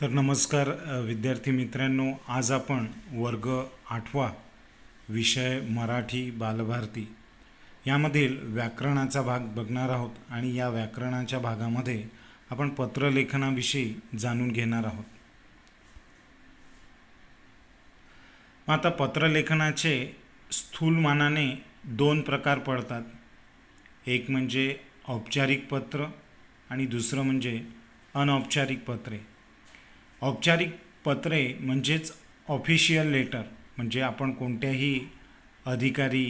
तर नमस्कार विद्यार्थी मित्रांनो, आज आपण वर्ग 8वा विषय मराठी बालभारती यामधील व्याकरणाचा भाग बघणार आहोत आणि या व्याकरणाच्या भागामध्ये आपण पत्रलेखनाविषयी जाणून घेणार आहोत. आता पत्रलेखनाचे स्थूलमानाने दोन प्रकार पडतात. एक म्हणजे औपचारिक पत्र आणि दुसरं म्हणजे अनौपचारिक पत्रे. औपचारिक पत्रे म्हणजेच ऑफिशियल लेटर, म्हणजे आपण कोणत्याही अधिकारी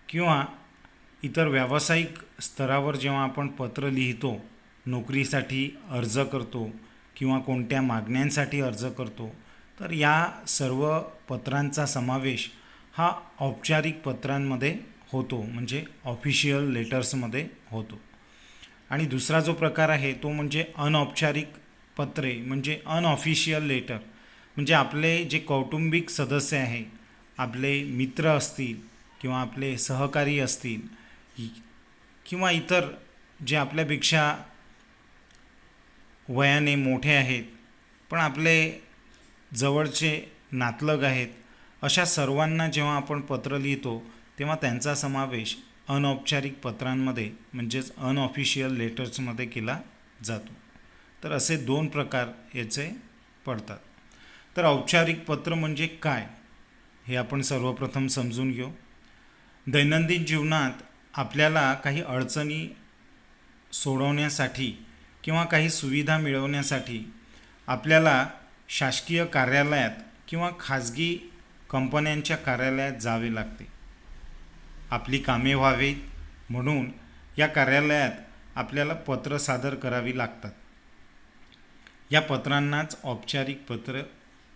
किंवा इतर व्यावसायिक स्तरावर जेव्हा आपण पत्र लिहितो, नोकरीसाठी अर्ज करतो किंवा कोणत्या मागण्यांसाठी अर्ज करतो, तर या सर्व पत्रांचा समावेश हा औपचारिक पत्रांमध्ये होतो, म्हणजे ऑफिशियल लेटर्समध्ये होतो. आणि दुसरा जो प्रकार आहे तो म्हणजे अनौपचारिक पत्रे, म्हणजे अनऑफिशियल लेटर. म्हणजे आपले जे कौटुंबिक सदस्य आहे, आपले मित्र असतील किंवा आपले सहकारी असतील किंवा इतर जे आपल्यापेक्षा वयाने मोठे आहेत पण आपले जवळचे नातलग आहेत, अशा सर्वांना जेव्हा आपण पत्र लिहितो तेव्हा त्यांचा समावेश अनौपचारिक पत्रांमध्ये म्हणजेच अनऑफिशियल लेटर्समध्ये केला जातो. तर असे दोन प्रकार याचे पडतात. तर औपचारिक पत्र म्हणजे काय हे आपण सर्वप्रथम समजून घेऊ. दैनंदिन जीवनात आपल्याला काही अडचणी सोडवण्यासाठी किंवा काही सुविधा मिळवण्यासाठी आपल्याला शासकीय कार्यालयात किंवा खाजगी कंपन्यांच्या कार्यालयात जावे लागते. आपली कामे व्हावीत म्हणून या कार्यालयात आपल्याला पत्र सादर करावी लागतात. या पत्रांनाच औपचारिक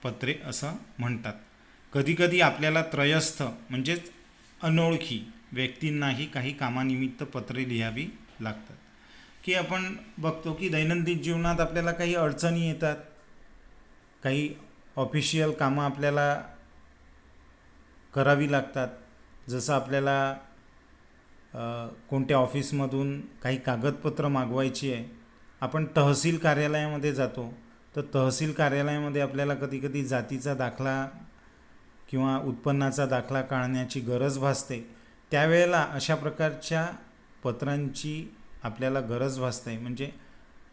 पत्रे असं म्हणतात. कधीकधी आपल्याला त्रयस्थ म्हणजेच अनोळखी व्यक्तींनाही काही कामानिमित्त पत्रे लिहावी लागतात. की आपण बघतो की दैनंदिन जीवनात आपल्याला काही अडचणी येतात, काही ऑफिशियल कामं आपल्याला करावी लागतात. जसं आपल्याला कोणत्या ऑफिसमधून काही कागदपत्र मागवायची आहे, आपण तहसील कार्यालयामध्ये जातो. तर तहसील कार्यालयामध्ये आपल्याला कधीकधी जातीचा दाखला किंवा उत्पन्नाचा दाखला काढण्याची गरज भासते. त्यावेळेला अशा प्रकारच्या पत्रांची आपल्याला गरज भासते. म्हणजे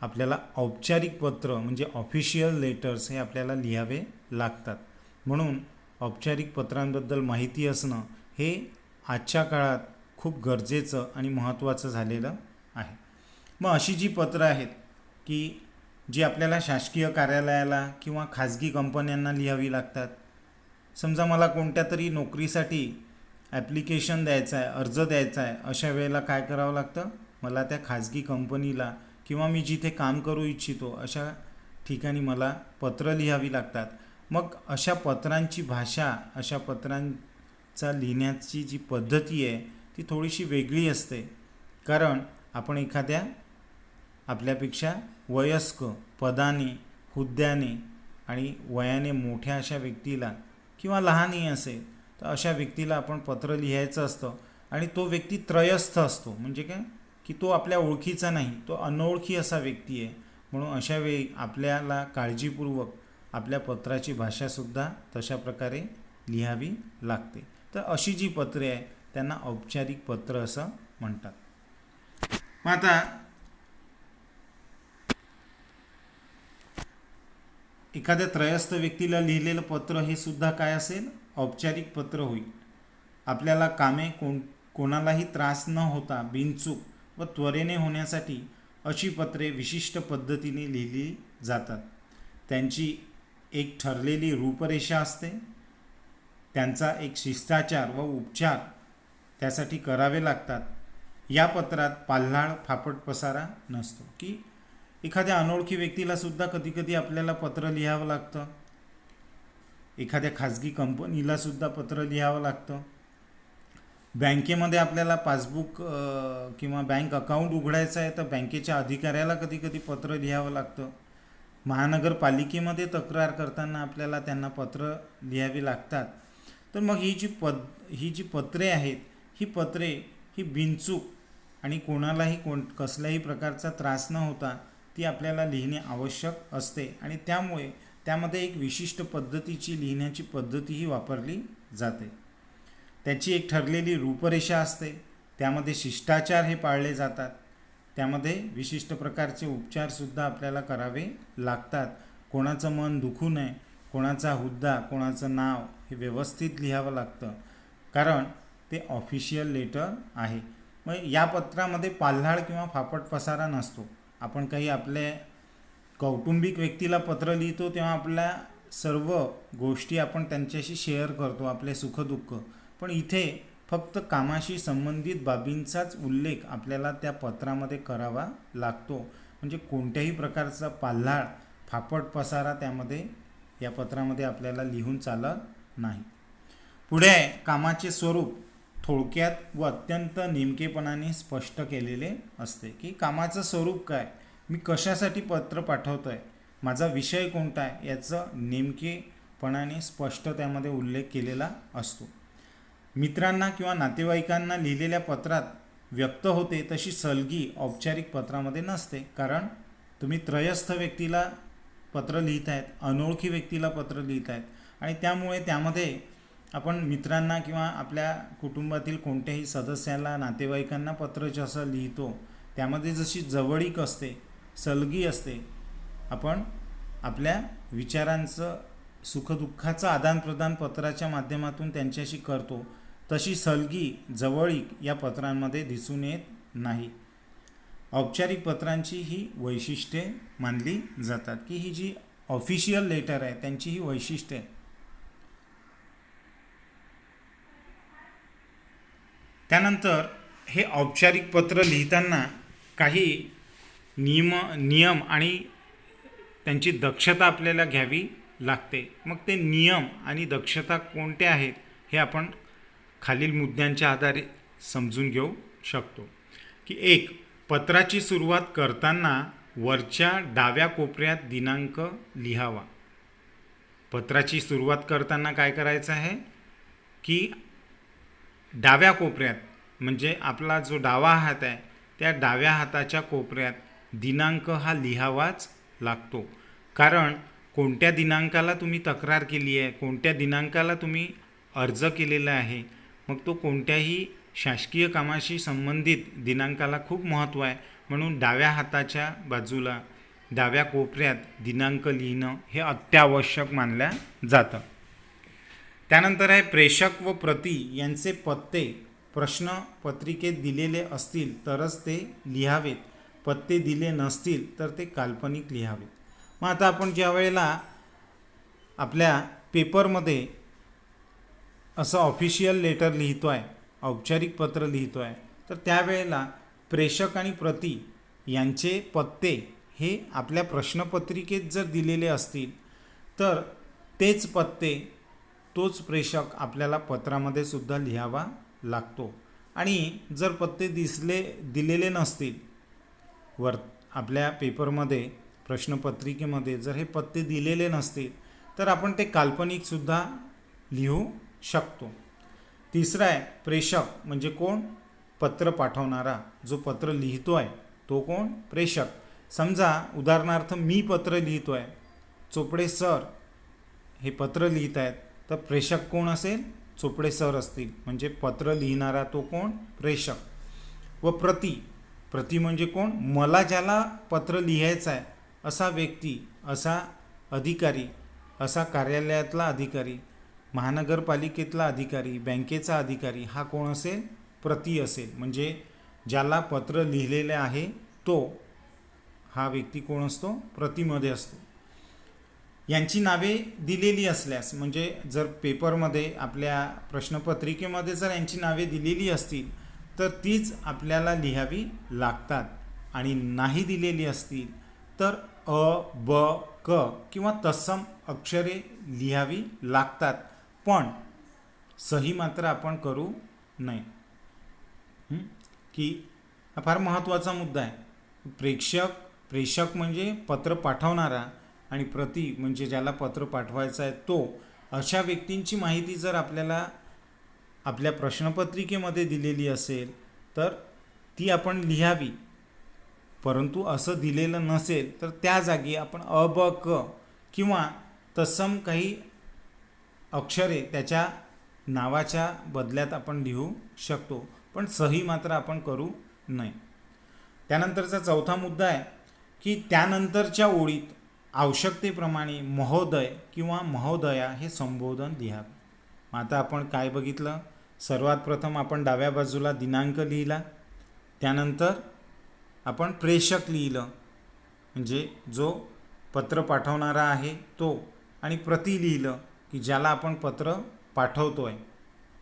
आपल्याला औपचारिक पत्र म्हणजे ऑफिशियल लेटर्स हे आपल्याला लिहावे लागतात. म्हणून औपचारिक पत्रांबद्दल माहिती असणं हे आजच्या काळात खूप गरजेचं आणि महत्त्वाचं झालेलं आहे. मग अशी जी पत्रं आहेत की जी आपल्याला शासकीय कार्यालयाला किंवा खाजगी कंपन्यांना लिहावी लागतात. समजा मला कोणत्या तरी नोकरीसाठी ॲप्लिकेशन द्यायचं आहे, अर्ज द्यायचा आहे, अशा वेळेला काय करावं लागतं, मला त्या खाजगी कंपनीला किंवा मी जिथे काम करू इच्छितो अशा ठिकाणी मला पत्र लिहावी लागतात. मग अशा पत्रांची भाषा, अशा पत्रांचा लिहिण्याची जी पद्धती आहे ती थोडीशी वेगळी असते. कारण आपण एखाद्या आपल्यापेक्षा वयस्क, पदाने, हुद्द्याने आणि वयाने मोठ्या अशा व्यक्तीला किंवा लहानही असेल तर अशा व्यक्तीला आपण पत्र लिहायचं असतं. आणि तो व्यक्ती त्रयस्थ असतो. म्हणजे काय की तो आपल्या ओळखीचा नाही, तो अनोळखी असा व्यक्ती आहे. म्हणून अशा वेळी आपल्याला काळजीपूर्वक आपल्या पत्राची भाषासुद्धा तशा प्रकारे लिहावी लागते. तर अशी जी पत्रे आहे त्यांना औपचारिक पत्र असं म्हणतात. मग आता एखाद्या त्रयस्थ व्यक्तीला लिहिलेलं पत्र हे सुद्धा काय असेल, औपचारिक पत्र होईल. आपल्याला कामे कोणालाही त्रास न होता बिनचूक व त्वरेने होण्यासाठी अशी पत्रे विशिष्ट पद्धतीने लिहिली जातात. त्यांची एक ठरलेली रूपरेषा असते, त्यांचा एक शिष्टाचार व उपचार त्यासाठी करावे लागतात. या पत्रात पाल्हाळ फापट पसारा नसतो. की एखाद्या अनोळखी व्यक्तीला सुद्धा कधीकधी आपल्याला पत्र लिहावं लागतं, एखाद्या खाजगी कंपनीला सुद्धा पत्र लिहावं लागतं. बँकेमध्ये आपल्याला पासबुक किंवा बँक अकाउंट उघडायचं आहे तर बँकेच्या अधिकाऱ्याला कधीकधी पत्र लिहावं लागतं. महानगरपालिकेमध्ये तक्रार करताना आपल्याला त्यांना पत्र लिहावी लागतात. तर मग ही जी पत्रे आहेत, ही पत्रे ही बिनचूक आणि कोणालाही कसल्याही प्रकारचा त्रास न होता ती आपल्याला लिहिणे आवश्यक असते आणि त्यामुळे त्यामध्ये एक विशिष्ट पद्धतीची लिहिण्याची पद्धतीही वापरली जाते. त्याची एक ठरलेली रूपरेषा असते, त्यामध्ये शिष्टाचार हे पाळले जातात, त्यामध्ये विशिष्ट प्रकारचे उपचारसुद्धा आपल्याला करावे लागतात. कोणाचं मन दुखू नये, कोणाचा हुद्दा, कोणाचं नाव हे व्यवस्थित लिहावं लागतं, कारण ते ऑफिशियल लेटर आहे. मग या पत्रामध्ये पाल्हाळ किंवा फापट पसारा नसतो. आपण काही आपले कौटुंबिक व्यक्तीला पत्र लिहितो तेव्हा आपल्या सर्व गोष्टी आपण त्यांच्याशी शेअर करतो, आपले सुखदुःख. पण इथे फक्त कामाशी संबंधित बाबींचाच उल्लेख आपल्याला त्या पत्रामध्ये करावा लागतो. म्हणजे कोणत्याही प्रकारचा पाल्हाळ फापट पसारा त्यामध्ये या पत्रामध्ये आपल्याला लिहून चालत नाही. पुढे कामाचे स्वरूप थोडक्यात व अत्यंत नेमकेपणाने स्पष्ट केलेले असते, की कामाचं स्वरूप काय, मी कशासाठी पत्र पाठवतो आहे, माझा विषय कोणता आहे, याचं नेमकेपणाने स्पष्ट त्यामध्ये उल्लेख केलेला असतो. मित्रांना किंवा नातेवाईकांना लिहिलेल्या पत्रात व्यक्त होते तशी सलगी औपचारिक पत्रामध्ये नसते, कारण तुम्ही त्रयस्थ व्यक्तीला पत्र लिहित आहेत, अनोळखी व्यक्तीला पत्र लिहित आहेत आणि त्यामुळे त्यामध्ये आपण मित्रांना किंवा आपल्या कुटुंबातील कोणत्याही सदस्याला, नातेवाईकांना पत्र जसं लिहितो त्यामध्ये जशी जवळीक असते, सलगी असते, आपण आपल्या विचारांचं, सुखदुःखाचं आदानप्रदान पत्राच्या माध्यमातून त्यांच्याशी करतो, तशी सलगी, जवळीक या पत्रांमध्ये दिसून येत नाही. औपचारिक पत्रांची ही वैशिष्ट्ये मानली जातात, की ही जी ऑफिशियल लेटर आहे त्यांची ही वैशिष्ट्ये. त्यानंतर हे औपचारिक पत्र लिहिताना काही नियम आणि त्यांची दक्षता आपल्याला घ्यावी लागते. मग ते नियम आणि दक्षता कोणत्या आहेत हे आपण खालील मुद्द्यांच्या आधारे समजून घेऊ शकतो. की 1. पत्राची सुरुवात करताना वरच्या डाव्या कोपऱ्यात दिनांक लिहावा. पत्राची सुरुवात करताना काय करायचं आहे, की डाव्या कोपऱ्यात, म्हणजे आपला जो डावा हात आहे त्या डाव्या हाताच्या कोपऱ्यात दिनांक हा लिहावाच लागतो. कारण कोणत्या दिनांकाला तुम्ही तक्रार केली आहे, कोणत्या दिनांकाला तुम्ही अर्ज केलेला आहे, मग तो कोणत्याही शासकीय कामाशी संबंधित दिनांकाला खूप महत्त्व आहे. म्हणून डाव्या हाताच्या बाजूला डाव्या कोपऱ्यात दिनांक लिहिणं हे अत्यावश्यक मानलं जातं. त्यानंतर आहे प्रेषक व प्रती यांचे पत्ते प्रश्नपत्रिकेत दिलेले असतील तरच ते लिहावेत, पत्ते दिले नसतील तर ते काल्पनिक लिहावेत. मग आता आपण ज्या वेळेला आपल्या पेपरमध्ये असं ऑफिशियल लेटर लिहितो आहे, औपचारिक पत्र लिहितो आहे, तर त्यावेळेला प्रेषक आणि प्रती यांचे पत्ते हे आपल्या प्रश्नपत्रिकेत जर दिलेले असतील तर तेच पत्ते, तोच प्रेषक आपल्याला पत्रामध्ये सुद्धा लिहावा लागतो. आणि जर पत्ते दिलेले नसतील वर आपल्या पेपरमध्ये, प्रश्नपत्रिकेमध्ये जर हे पत्ते दिलेले नसतील तर आपण ते काल्पनिकसुद्धा लिहू शकतो. तिसरं आहे प्रेषक म्हणजे कोण, पत्र पाठवणारा. जो पत्र लिहितो आहे तो कोण, प्रेषक. समजा उदाहरणार्थ मी पत्र लिहितो आहे, चोपडे सर हे पत्र लिहित आहेत, तर प्रेषक कोण असेल, चोपडे सर असतील. म्हणजे पत्र लिहिणारा तो कोण, प्रेषक. व प्रती म्हणजे कोण, मला ज्याला पत्र लिहायचं आहे असा व्यक्ती, असा अधिकारी, असा कार्यालयातला अधिकारी, महानगरपालिकेतला अधिकारी, बँकेचा अधिकारी, हा कोण असेल, प्रती असेल. म्हणजे ज्याला पत्र लिहिलेले आहे तो हा व्यक्ती कोण असतो, प्रतीमध्ये असतो. यांची नावे दिलेली असल्यास, म्हणजे जर पेपरमध्ये आपल्या प्रश्नपत्रिकेमध्ये जर यांची नावे दिलेली असतील तर तीच आपल्याला लिहावी लागतात. आणि नाही दिलेली असतील तर अ, ब, क किंवा तत्सम अक्षरे लिहावी लागतात, पण सही मात्र आपण करू नये. की हा फार महत्त्वाचा मुद्दा आहे. प्रेषक म्हणजे पत्र पाठवणारा आणि प्रती म्हणजे ज्याला पत्र पाठवायचं आहे तो, अशा व्यक्तींची माहिती जर आपल्याला आपल्या प्रश्नपत्रिकेमध्ये दिलेली असेल तर ती आपण लिहावी. परंतु असं दिलेलं नसेल तर त्या जागी आपण अ ब क किंवा तत्सम काही अक्षरे त्याच्या नावाच्या बदल्यात आपण लिहू शकतो, पण सही मात्र आपण करू नये. त्यानंतरचा चौथा मुद्दा आहे की त्यानंतरच्या ओळीत आवश्यकतेप्रमाणे महोदय किंवा महोदया हे संबोधन लिहावे. आता आपण काय बघितलं, सर्वात प्रथम आपण डाव्या बाजूला दिनांक लिहिला, त्यानंतर आपण प्रेषक लिहिलं म्हणजे जो पत्र पाठवणारा आहे तो, आणि प्रति लिहिलं की ज्याला आपण पत्र पाठवतोय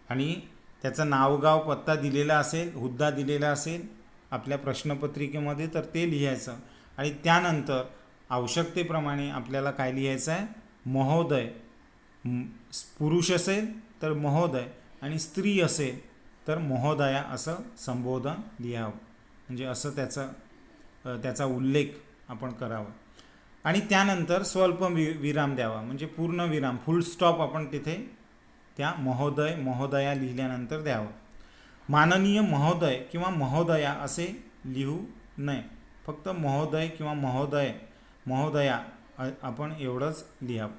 आणि त्याचं नाव गाव पत्ता दिलेला असेल, हुद्दा दिलेला असेल आपल्या प्रश्नपत्रिकेमध्ये तर ते लिहायचं. आणि त्यानंतर आवश्यकतेप्रमाणे आपल्याला काय लिहायचं आहे, महोदय, पुरुष असेल तर महोदय आणि स्त्री असेल तर महोदया असं संबोधन लिहावं, म्हणजे असं त्याचा उल्लेख आपण करावा. आणि त्यानंतर स्वल्प विराम द्यावा, म्हणजे पूर्ण विराम, फुल स्टॉप आपण तिथे त्या महोदय महोदया लिहिल्यानंतर द्यावं. माननीय महोदय किंवा महोदया असे लिहू नये, फक्त महोदय किंवा महोदया आपण एवढंच लिहावं.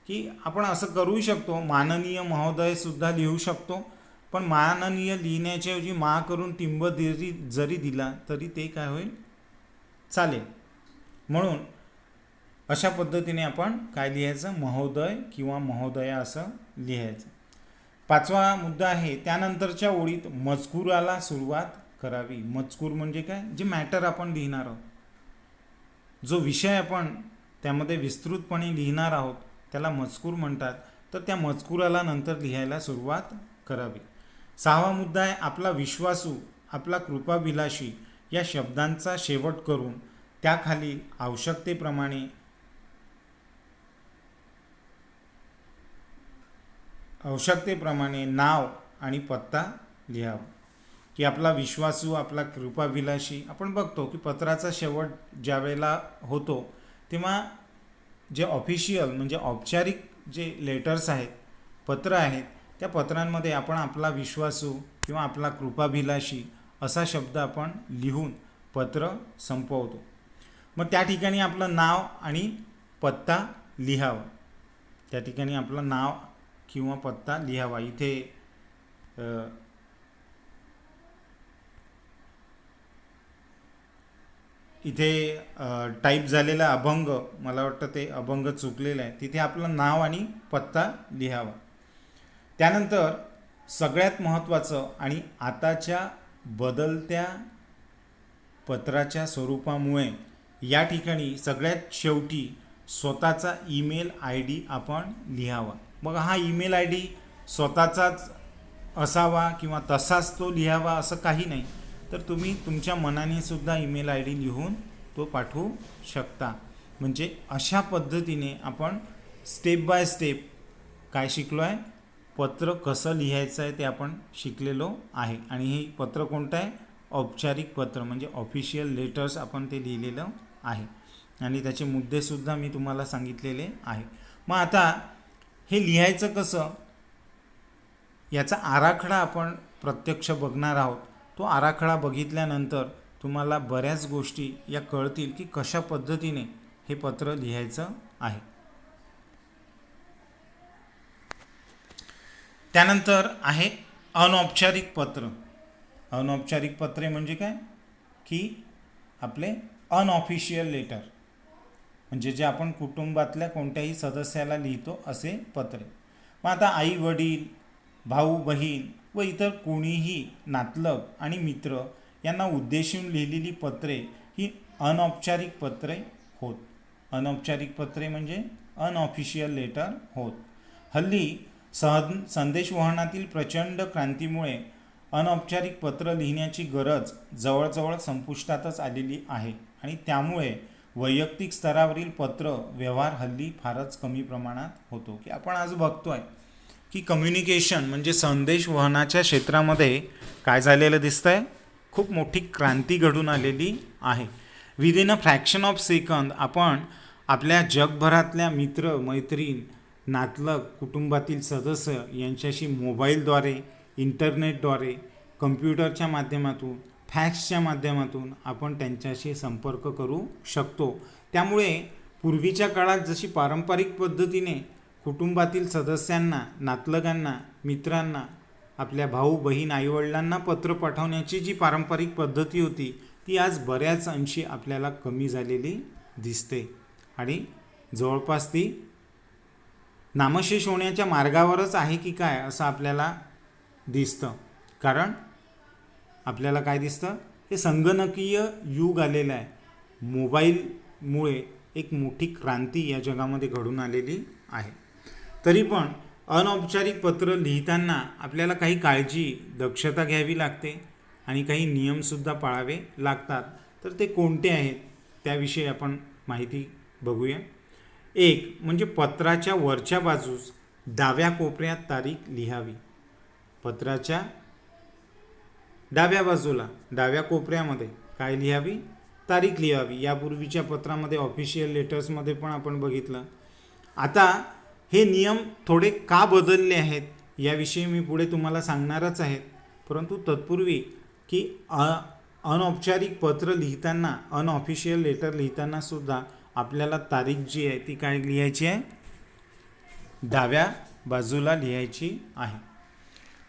की आपण असं करू शकतो, माननीय महोदयसुद्धा लिहू शकतो, पण माननीय लिहिण्याच्या ऐवजी मा करून टिंब जरी दिला तरी ते काय होईल, चालेल. म्हणून अशा पद्धतीने आपण काय लिहायचं, महोदय किंवा महोदया असं लिहायचं. पाचवा मुद्दा आहे, त्यानंतरच्या ओळीत मजकुराला सुरुवात करावी. मजकूर म्हणजे काय, जे मॅटर आपण लिहिणार आहोत, जो विषय आपण त्यामध्ये विस्तृतपणे लिहिणार आहोत त्याला मजकूर म्हणतात, तर त्या मजकुराला नंतर लिहायला सुरुवात करावी. सहावा मुद्दा आहे, आपला विश्वासू, आपला कृपाभिलाषी या शब्दांचा शेवट करून त्याखाली आवश्यकतेप्रमाणे नाव आणि पत्ता लिहावा. की आपला विश्वासू, आपला कृपाभिलाषी, आपण बघतो की पत्राचा शेवट ज्या वेळेला होतो तेव्हा जे ऑफिशियल म्हणजे औपचारिक जे लेटर्स आहेत, पत्र आहेत, त्या पत्रांमध्ये आपण आपला विश्वासू किंवा आपला कृपाभिलाषी असा शब्द आपण लिहून पत्र संपवतो. मग त्या ठिकाणी आपलं नाव आणि पत्ता लिहावा, त्या ठिकाणी आपलं नाव किंवा पत्ता लिहावा. इथे टाईप झालेला अभंग, मला वाटतं ते अभंग चुकलेलं आहे, तिथे आपलं नाव आणि पत्ता लिहावा. त्यानंतर सगळ्यात महत्त्वाचं, आणि आताच्या बदलत्या पत्राच्या स्वरूपामुळे या ठिकाणी सगळ्यात शेवटी स्वतःचा ईमेल आय डी आपण लिहावा. मग हा ईमेल आय डी स्वतःचाच असावा किंवा तसाच तो लिहावा असं काही नाही, तर तुम्ही तुमच्या मनाने सुद्धा ईमेल आय डी लिहून तो पाठवू शकता. म्हणजे अशा पद्धतीने आपण स्टेप बाय स्टेप काय शिकलो आहे, पत्र कसं लिहायचं आहे ते आपण शिकलेलो आहे. आणि हे पत्र कोणतं आहे, औपचारिक पत्र म्हणजे ऑफिशियल लेटर्स आपण ते लिहिलेलं आहे, आणि त्याचे मुद्देसुद्धा मी तुम्हाला सांगितलेले आहे. मग आता हे लिहायचं कसं, याचा आराखडा आपण प्रत्यक्ष बघणार आहोत. तो आराखडा बघितल्यानंतर तुम्हाला बऱ्याच गोष्टी या कळतील की कशा पद्धतीने हे पत्र लिहायचं आहे. त्यानंतर आहे अनौपचारिक पत्र. अनौपचारिक पत्रे म्हणजे काय, की आपले अनऑफिशियल लेटर, म्हणजे जे आपण कुटुंबातल्या कोणत्याही सदस्याला लिहितो असे पत्रे. मग आता आई वडील, भाऊ बहीण व इतर कोणीही नातलग आणि मित्र यांना उद्देशून लिहिलेली पत्रे ही अनौपचारिक पत्रे होत. अनौपचारिक पत्रे म्हणजे अनऑफिशियल लेटर होत. हल्ली संदेशवहनातील प्रचंड क्रांतीमुळे अनौपचारिक पत्र लिहिण्याची गरज जवळजवळ संपुष्टातच आलेली आहे, आणि त्यामुळे वैयक्तिक स्तरावरील पत्र व्यवहार हल्ली फारच कमी प्रमाणात होतो. की आपण आज बघतोय की कम्युनिकेशन म्हणजे संदेशवहनाच्या क्षेत्रामध्ये काय झालेलं दिसतंय, खूप मोठी क्रांती घडून आलेली आहे. Within a fraction of second आपण आपल्या जगभरातल्या मित्र मैत्रीण, नातलग, कुटुंबातील सदस्य यांच्याशी मोबाईलद्वारे, इंटरनेटद्वारे, कम्प्युटरच्या माध्यमातून फॅक्सच्या माध्यमातून आपण त्यांच्याशी संपर्क करू शकतो. त्यामुळे पूर्वीच्या काळात जशी पारंपरिक पद्धतीने कुटुंबातील सदस्यांना, नातलगांना, मित्रांना, आपल्या भाऊ बहीण आईवडिलांना पत्र पाठवण्याची जी पारंपरिक पद्धती होती ती आज बऱ्याच अंशी आपल्याला कमी झालेली दिसते आणि जवळपास ती नामशेष होण्याच्या मार्गावरच आहे की काय असं आपल्याला दिसतं. कारण आपल्याला काय दिसतं, हे संगणकीय युग आलेलं आहे. मोबाईलमुळे एक मोठी क्रांती या जगामध्ये घडून आलेली आहे. तरी पण अनौपचारिक पत्र लिहिताना आपल्याला काही काळजी, दक्षता घ्यावी लागते आणि काही नियमसुद्धा पाळावे लागतात. तर ते कोणते आहेत त्याविषयी आपण माहिती बघूया. एक म्हणजे पत्राच्या वरच्या बाजूस डाव्या कोपऱ्यात तारीख लिहावी. पत्राच्या डाव्या बाजूला, डाव्या कोपऱ्यामध्ये काय लिहावी? तारीख लिहावी. यापूर्वीच्या पत्रामध्ये ऑफिशियल लेटर्समध्ये पण आपण बघितलं. आता हे नियम थोडे का बदलले आहेत याविषयी मी पुढे तुम्हाला सांगणारच आहेत. परंतु तत्पूर्वी की अनौपचारिक पत्र लिहिताना, अनऑफिशियल लेटर लिहिताना सुद्धा आपल्याला तारीख जी आहे ती काय लिहायची आहे? डाव्या बाजूला लिहायची आहे.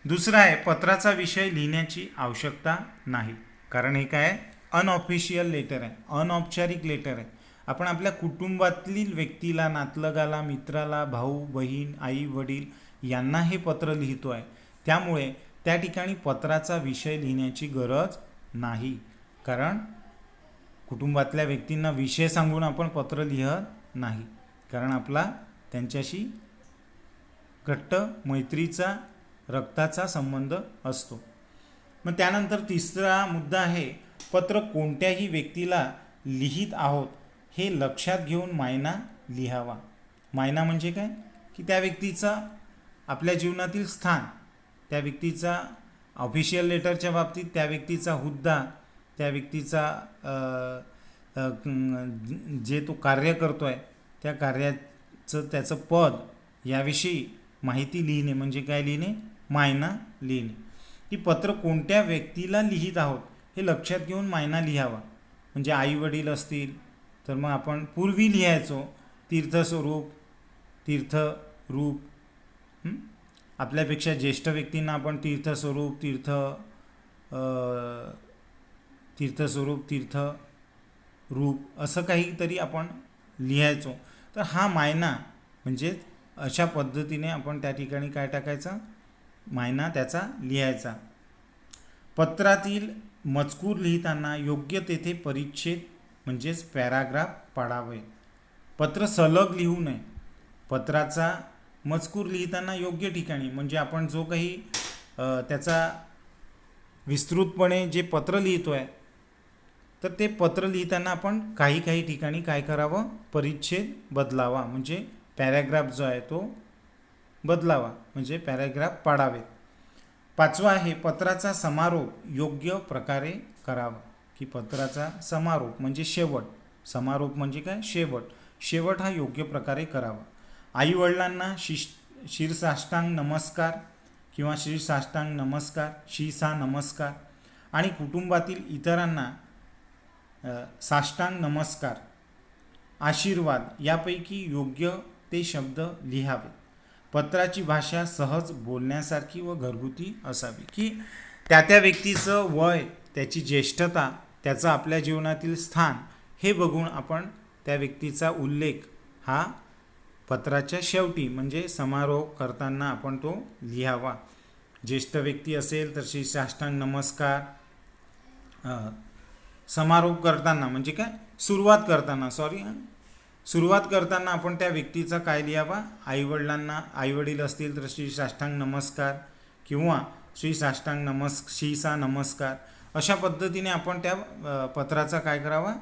दुसरं आहे, पत्राचा विषय लिहिण्याची आवश्यकता नाही. कारण हे काय आहे? अनऑफिशियल लेटर आहे, अनौपचारिक लेटर आहे. आपण आपल्या कुटुंबातील व्यक्तीला, नातलगाला, मित्राला, भाऊ बहीण, आई वडील यांना हे पत्र लिहितो आहे. त्यामुळे त्या ठिकाणी पत्राचा विषय लिहिण्याची गरज नाही. कारण कुटुंबातल्या व्यक्तींना विषय सांगून आपण पत्र लिहत नाही. कारण आपला त्यांच्याशी घट्ट मैत्रीचा, रक्ताचा संबंध असतो. मग त्यानंतर तिसरा मुद्दा आहे, पत्र कोणत्याही व्यक्तीला लिहित आहोत हे लक्षात घेऊन मायना लिहावा. मायना म्हणजे काय? की त्या व्यक्तीचा आपल्या जीवनातील स्थान, त्या व्यक्तीचा ऑफिशियल लेटरच्या बाबतीत त्या व्यक्तीचा हुद्दा, त्या व्यक्तीचा जे तो कार्य करतो आहे त्या कार्याचं, त्याचं पद याविषयी माहिती लिहिणे म्हणजे काय लिहिणे? मायना लिहिणे. की पत्र कोणत्या व्यक्तीला लिहित आहोत हे लक्षात घेऊन मायना लिहावा. म्हणजे आई वडील असतील तर मग आपण पूर्वी लिहायचो तीर्थस्वरूप, तीर्थरूप. आपल्यापेक्षा ज्येष्ठ व्यक्तींना आपण तीर्थस्वरूप, तीर्थस्वरूप, तीर्थरूप असं काहीतरी आपण लिहायचो. तर हा मायना म्हणजे अशा पद्धतीने आपण त्या ठिकाणी काय टाकायचं? मायना त्याचा लिहायचा. पत्रातील मजकूर लिहिताना योग्य तेथे परिच्छेद म्हणजेच पॅराग्राफ पाडावे. पत्र सलग लिहू नये. पत्राचा मजकूर लिहिताना योग्य ठिकाणी म्हणजे आपण जो काही त्याचा विस्तृतपणे जे पत्र लिहितो आहे तर ते पत्र लिहिताना आपण काही ठिकाणी काय करावं? परिच्छेद बदलावा. म्हणजे पॅराग्राफ जो आहे तो बदलावा, म्हणजे पॅराग्राफ पाडावेत. पाचवा आहे, पत्राचा समारोप योग्य प्रकारे करावा. की पत्राचा समारोप म्हणजे शेवट. समारोप म्हणजे काय? शेवट. शेवट हा योग्य प्रकारे करावा. आईवडिलांना शिरसाष्टांग नमस्कार किंवा श्रीसाष्टांग नमस्कार, शीसा नमस्कार आणि कुटुंबातील इतरांना साष्टांग नमस्कार, आशीर्वाद यापैकी योग्य ते शब्द लिहावे. पत्राची भाषा सहज बोलण्यासारखी व घरगुती असावी. की त्या व्यक्तीचं वय, त्याची ज्येष्ठता, त्याचं आपल्या जीवनातील स्थान हे बघून आपण त्या व्यक्तीचा उल्लेख हा पत्राच्या शेवटी म्हणजे समारोप करताना आपण तो लिहावा. ज्येष्ठ व्यक्ती असेल तर श्री साष्टांग नमस्कार. समारोप करताना म्हणजे काय? सुरुवात करताना आपण त्या व्यक्तीचा काय लिहावा? आईवडिलांना, आईवडील असतील तर श्री साष्टांग नमस्कार किंवा श्री साष्टांग शीसा नमस्कार. अशा पद्धतीने आपण त्या पत्राचा काय करावा?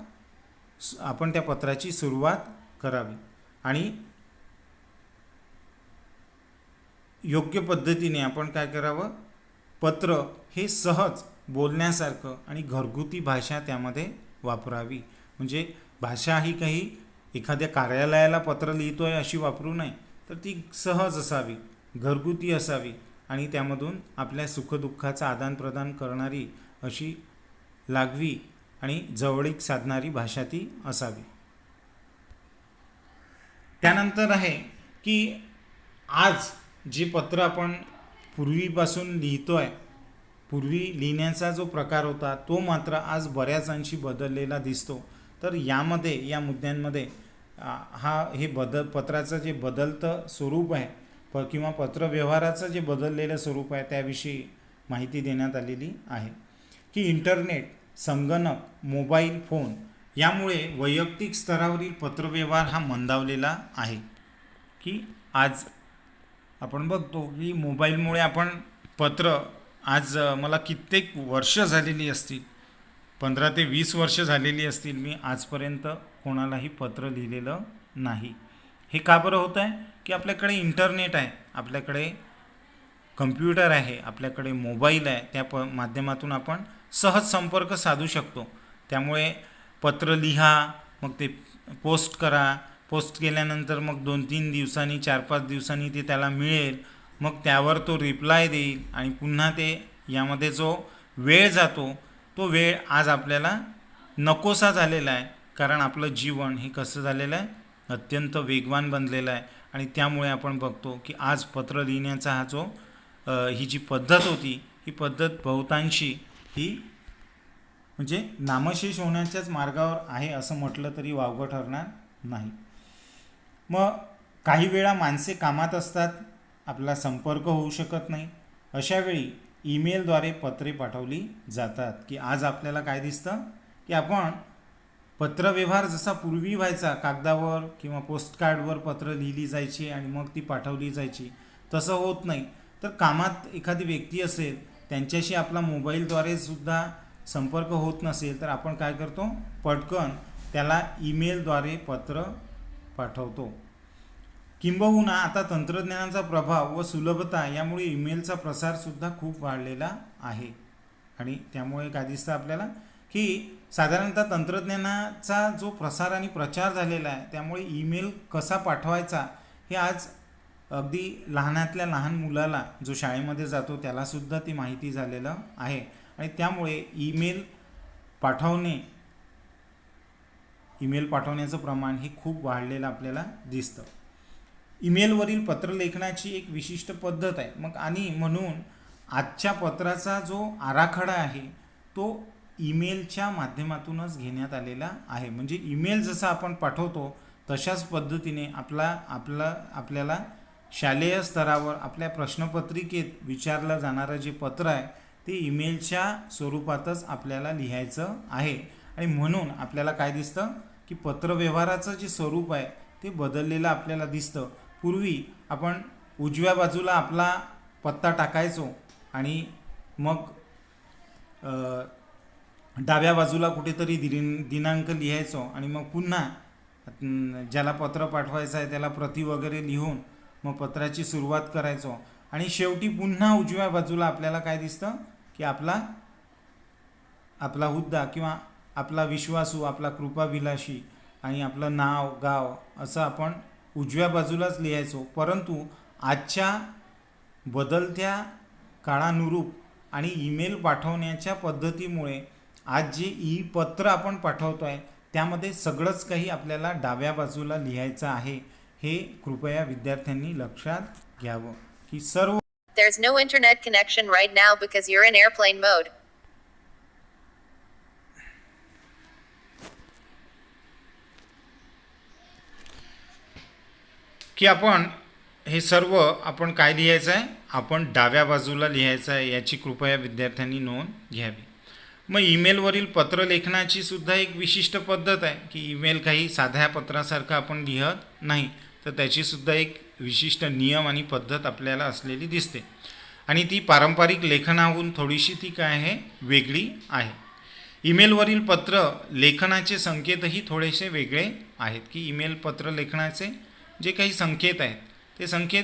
आपण त्या पत्राची सुरुवात करावी आणि योग्य पद्धतीने आपण काय करावं? पत्र हे सहज बोलण्यासारखं आणि घरगुती भाषा त्यामध्ये वापरावी. म्हणजे भाषा ही काही एखाद्या कार्यालयाला पत्र लिहितोय अशी वापरू नये, तर ती सहज असावी, घरगुती असावी आणि त्यामधून आपल्या सुखदुःखाचा आदानप्रदान करणारी अशी लागवी आणि जवळीक साधणारी भाषा ती असावी. त्यानंतर आहे की आज जे पत्र आपण पूर्वीपासून लिहितो आहे, पूर्वी लिहिण्याचा जो प्रकार होता तो मात्र आज बऱ्याच अंशी बदललेला दिसतो. तर यामध्ये या मुद्द्यांमध्ये हे पत्राचं जे बदलतं स्वरूप आहे किंवा पत्रव्यवहाराचं जे बदललेलं स्वरूप आहे त्याविषयी माहिती देण्यात आलेली आहे. की इंटरनेट, संगणक, मोबाईल फोन यामुळे वैयक्तिक स्तरावरील पत्रव्यवहार हा मंदावलेला आहे. की आज आपण बघतो की मोबाईलमुळे आपण पत्र आज मला कित्येक वर्ष झालेली असतील, 15 ते 20 वर्ष झालेली असतील, मी आजपर्यंत कोणालाही पत्र लिहिलेलं नाही. हे का बरं होतं आहे? की आपल्याकडे इंटरनेट आहे, आपल्याकडे कम्प्युटर आहे, आपल्याकडे मोबाईल आहे, त्या माध्यमातून आपण सहज संपर्क साधू शकतो. त्यामुळे पत्र लिहा, मग ते पोस्ट करा, पोस्ट केल्यानंतर मग 2-3 दिवसांनी 4-5 दिवसांनी ते त्याला मिळेल, मग त्यावर तो रिप्लाय देईल आणि पुन्हा ते यामध्ये जो वेळ जातो तो वेळ आज आपल्याला नकोसा झालेला आहे. कारण आपलं जीवन हे कसं झालेलं आहे, अत्यंत वेगवान बनलेलं आहे. आणि त्यामुळे आपण बघतो की आज पत्र लिहिण्याचा हा जो ही जी पद्धत होती, ही पद्धत बहुतांशी ही म्हणजे नामशेष होण्याच्याच मार्गावर आहे असं म्हटलं तरी वावगं ठरणार नाही. मग काही वेळा माणसे कामात असतात, आपला संपर्क होऊ शकत नाही, अशावेळी ईमेलद्वारे पत्रे पाठवली जातात. की आज आपल्याला काय दिसतं की आपण पत्रव्यवहार जसा पूर्वी व्हायचा, कागदावर किंवा पोस्टकार्डवर पत्र लिहिली जायची आणि मग ती पाठवली जायची, तसं होत नाही. तर कामात एखादी व्यक्ती असेल, त्यांच्याशी आपला मोबाईलद्वारे सुद्धा संपर्क होत नसेल तर आपण काय करतो, पटकन त्याला ईमेलद्वारे पत्र पाठवतो. किंबहुना आता तंत्रज्ञानाचा प्रभाव व सुलभता यामुळे ईमेलचा प्रसारसुद्धा खूप वाढलेला आहे. आणि त्यामुळे काय दिसतं आपल्याला की साधारणतः तंत्रज्ञानाचा जो प्रसार आणि प्रचार झालेला आहे, त्यामुळे ईमेल कसा पाठवायचा हे आज अगदी लहानातल्या लहान मुलाला जो शाळेमध्ये जातो त्यालासुद्धा ती माहिती झालेलं आहे. आणि त्यामुळे ईमेल पाठवण्याचं प्रमाण हे खूप वाढलेलं आपल्याला दिसतं. ईमेलवरील पत्रलेखनाची एक विशिष्ट पद्धत आहे. मग आणि म्हणून आजच्या पत्राचा जो आराखडा आहे तो ईमेलच्या माध्यमातूनच घेण्यात आलेला आहे. म्हणजे ईमेल जसा आपण पाठवतो तशाच पद्धतीने आपल्याला शालेय स्तरावर आपल्या प्रश्नपत्रिकेत विचारलं जाणारं जे पत्र आहे ते ईमेलच्या स्वरूपातच आपल्याला लिहायचं आहे. आणि म्हणून आपल्याला काय दिसतं की पत्रव्यवहाराचं जे स्वरूप आहे ते बदललेलं आपल्याला दिसतं. पूर्वी आपण उजव्या बाजूला आपला पत्ता टाकायचो आणि मग डाव्या बाजूला कुठेतरी दिनांक लिहायचो आणि मग पुन्हा ज्याला पत्र पाठवायचं आहे त्याला प्रती वगैरे लिहून मग पत्राची सुरुवात करायचो. आणि शेवटी पुन्हा उजव्या बाजूला आपल्याला काय दिसतं की आपला हुद्दा किंवा आपला विश्वासू, आपला कृपाविलाशी आणि आपलं नाव, गाव असं आपण उजव्या बाजूलाच लिहायचो. परंतु आजच्या बदलत्या काळानुरूप आणि ईमेल पाठवण्याच्या पद्धतीमुळे आज जे पत्र आपण पाठवतो आहे त्यामध्ये सगळंच काही आपल्याला डाव्या बाजूला लिहायचं आहे. हे कृपया विद्यार्थ्यांनी लक्षात घ्यावं की सर्व There's no internet connection right now because you're in airplane mode. की आपण हे सर्व आपण काय लिहायचं आहे, आपण डाव्या बाजूला लिहायचं आहे याची कृपया विद्यार्थ्यांनी नोंद घ्यावी. मग ईमेलवरील पत्रलेखनाची सुद्धा एक विशिष्ट पद्धत आहे की ईमेल काही साध्या पत्रासारखं आपण लिहत नाही, तर त्याचीसुद्धा एक विशिष्ट नियम आणि पद्धत आपल्याला असलेली दिसते. आणि ती पारंपरिक लेखनाहून थोडीशी ती काय आहे, वेगळी आहे. ईमेलवरील पत्र लेखनाचे संकेतही थोडेसे वेगळे आहेत. की ईमेल पत्र लेखनाचे जे काही संकेत आहेत ते संकेत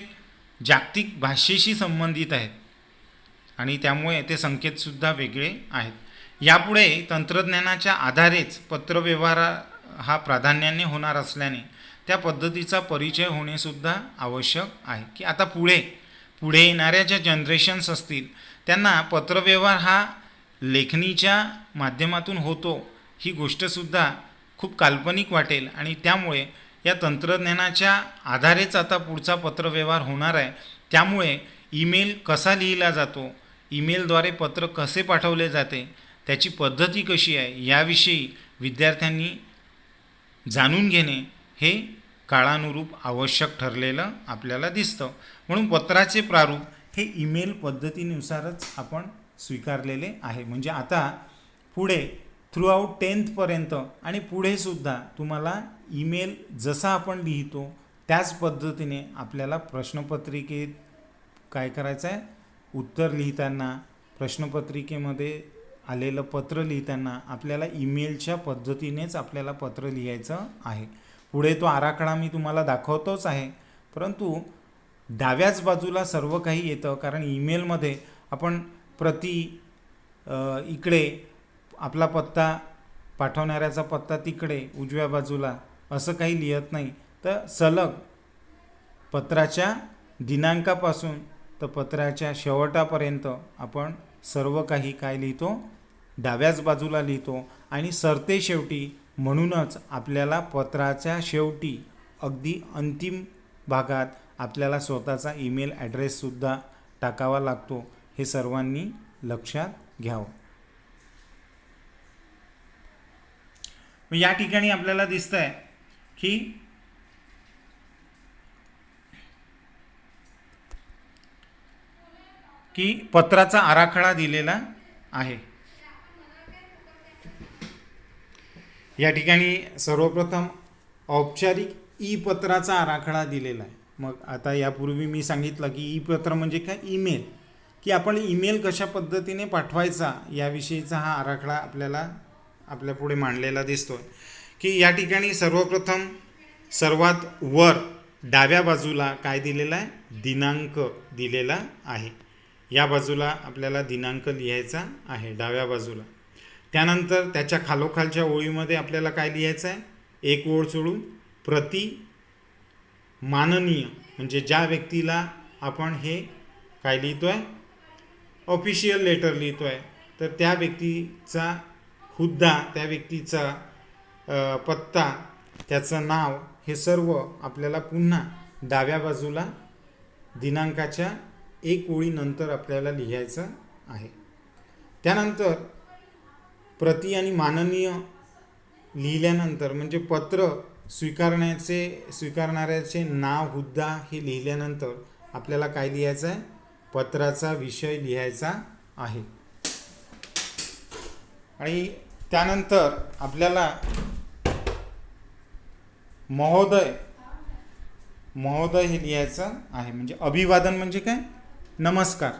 जागतिक भाषेशी संबंधित आहेत आणि त्यामुळे ते संकेतसुद्धा वेगळे आहेत. यापुढे तंत्रज्ञानाच्या आधारेच पत्रव्यवहार हा प्राधान्याने होणार असल्याने त्या पद्धतीचा परिचय होणेसुद्धा आवश्यक आहे. की आता पुढे येणाऱ्या ज्या जनरेशन्स असतील त्यांना पत्रव्यवहार हा लेखणीच्या माध्यमातून होतो ही गोष्टसुद्धा खूप काल्पनिक वाटेल आणि त्यामुळे या तंत्रज्ञानाच्या आधारेच आता पुढचा पत्रव्यवहार होणार आहे. त्यामुळे ईमेल कसा लिहिला जातो, ईमेलद्वारे पत्र कसे पाठवले जाते, त्याची पद्धती कशी आहे याविषयी विद्यार्थ्यांनी जाणून घेणे हे काळानुरूप आवश्यक ठरलेलं आपल्याला दिसतं. म्हणून पत्राचे प्रारूप हे ईमेल पद्धतीनुसारच आपण स्वीकारलेले आहे. म्हणजे आता पुढे थ्रूआउट 10th पर्यंत आणि पुढेसुद्धा तुम्हाला ईमेल जसा आपण लिहितो त्याच पद्धतीने आपल्याला प्रश्नपत्रिकेत काय करायचं आहे, उत्तर लिहिताना प्रश्नपत्रिकेमध्ये आलेलं पत्र लिहिताना आपल्याला ईमेलच्या पद्धतीनेच आपल्याला पत्र लिहायचं आहे. पुढे तो आराखडा मी तुम्हाला दाखवतोच आहे, परंतु डाव्याच बाजूला सर्व काही येतं. कारण ईमेलमध्ये आपण प्रति इकडे आपला पत्ता, पाठवणाऱ्याचा पत्ता तिकडे उजव्या बाजूला असं काही लिहत नाही, तर सलग पत्राच्या दिनांकापासून तर पत्राच्या शेवटापर्यंत आपण सर्व काही काय लिहितो, डाव्याच बाजूला लिहितो. आणि सरतेशेवटी म्हणूनच आपल्याला पत्राच्या शेवटी अगदी अंतिम भागात आपल्याला स्वतःचा ईमेल ॲड्रेससुद्धा टाकावा लागतो. हे सर्वांनी लक्षात घ्यावं. या ठिकाणी आपल्याला दिसतं आहे की पत्राचा आराखडा दिलेला आहे. या ठिकाणी सर्वप्रथम औपचारिक ई पत्राचा आराखडा दिलेला आहे. मग आता यापूर्वी मी सांगितलं की ई पत्र म्हणजे काय, ईमेल, की आपण ईमेल कशा पद्धतीने पाठवायचा याविषयीचा हा आराखडा आपल्याला आपल्या पुढे मांडलेला दिसतो आहे. की या ठिकाणी सर्वप्रथम सर्वात वर डाव्या बाजूला काय दिलेला आहे, दिनांक दिलेला आहे. या बाजूला आपल्याला दिनांक लिहायचा आहे डाव्या बाजूला. त्यानंतर त्याच्या खालोखालच्या ओळीमध्ये आपल्याला काय लिहायचं आहे, एक ओळ सोडून प्रति माननीय, म्हणजे ज्या व्यक्तीला आपण हे काय लिहितो आहे, ऑफिशियल लेटर लिहितो आहे, तर त्या व्यक्तीचा हुद्दा, त्या व्यक्तीचा पत्ता, त्याचं नाव, हे सर्व आपल्याला पुन्हा डाव्या बाजूला दिनांकाच्या एक ओळीनंतर आपल्याला लिहायचं आहे. त्यानंतर प्रति आणि माननीय लिहिल्यानंतर म्हणजे पत्र स्वीकारणाऱ्याचे नाव, हुद्दा हे लिहिल्यानंतर आपल्याला काय लिहायचं आहे, पत्राचा विषय लिहायचा आहे. आणि त्यानंतर आपल्याला महोदय हे लिहायचं आहे. म्हणजे अभिवादन म्हणजे काय, नमस्कार,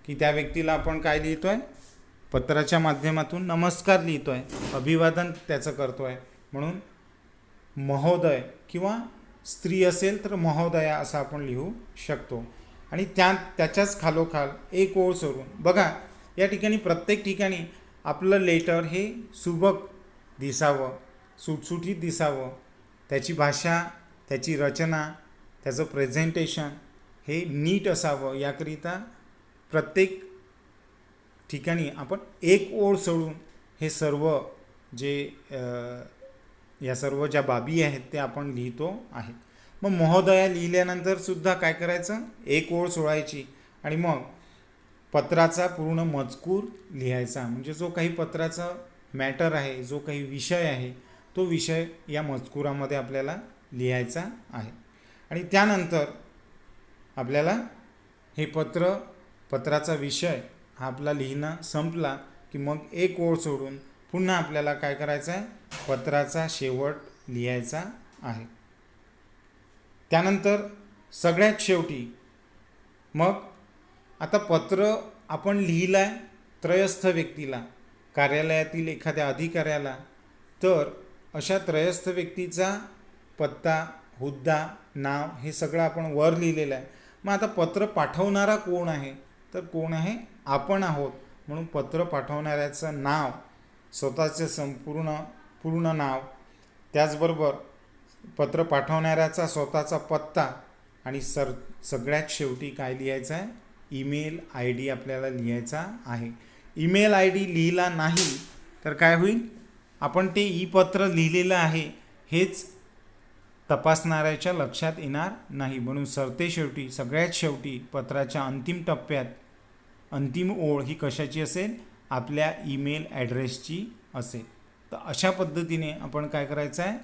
की त्या व्यक्तीला आपण काय लिहितो आहे, पत्राच्या माध्यमातून नमस्कार लिहितो आहे, अभिवादन त्याचं करतो आहे. म्हणून महोदय, किंवा स्त्री असेल तर महोदया असं आपण लिहू शकतो. आणि त्याच्याच खालोखाल एक ओळ सोडून बघा, या ठिकाणी प्रत्येक ठिकाणी आपलं लेटर हे सुबक दिसावं, सुटसुटीत दिसावं, त्याची भाषा, त्याची रचना, त्याचं प्रेझेंटेशन हे नीट असावं. याकरिता प्रत्येक ठिकाणी आपण एक ओळ सोडून हे सर्व जे या सर्व ज्या बाबी आहेत ते आपण लिहितो आहे. मग महोदया लिहिल्यानंतर सुद्धा काय करायचं, एक ओळ सोडायची आणि मग पत्राचा पूर्ण मजकूर लिहायचा. म्हणजे जो काही पत्राचा मॅटर आहे, जो काही विषय आहे, तो विषय या मजकुरामध्ये आपल्याला लिहायचा आहे. आणि त्यानंतर आपल्याला हे पत्राचा विषय हा आपला लिहिणं संपला की मग एक ओळ सोडून पुन्हा आपल्याला काय करायचं आहे, पत्राचा शेवट लिहायचा आहे. त्यानंतर सगळ्यात शेवटी मग आता पत्र आपण लिहिलं आहे त्रयस्थ व्यक्तीला, कार्यालयातील एखाद्या अधिकाऱ्याला, तर अशा त्रयस्थ व्यक्तीचा पत्ता, हुद्दा, नाव हे सगळं आपण वर लिहिलेलं आहे. मग आता पत्र पाठवणारा कोण आहे, तर कोण आहे, आपण आहोत. म्हणून पत्र पाठवणाऱ्याचं नाव, स्वतःचे पूर्ण नाव, त्याचबरोबर पत्र पाठवणाऱ्याचा स्वतःचा पत्ता आणि सगळ्यात शेवटी काय लिहायचं आहे, ईमेल ID आपल्याला लिहायचा आहे. ईमेल आय डी लिहिला नाही तर काय होईल, आपण ते ई पत्र लिहिलेलं आहे हेच तपासणाऱ्याच्या लक्षात येणार नाही. म्हणून सरतेशेवटी सगळ्यात शेवटी पत्राच्या अंतिम टप्प्यात अंतिम ओळ ही कशाची असेल, आपल्या ईमेल ॲड्रेसची असेल. तर अशा पद्धतीने आपण काय करायचं आहे,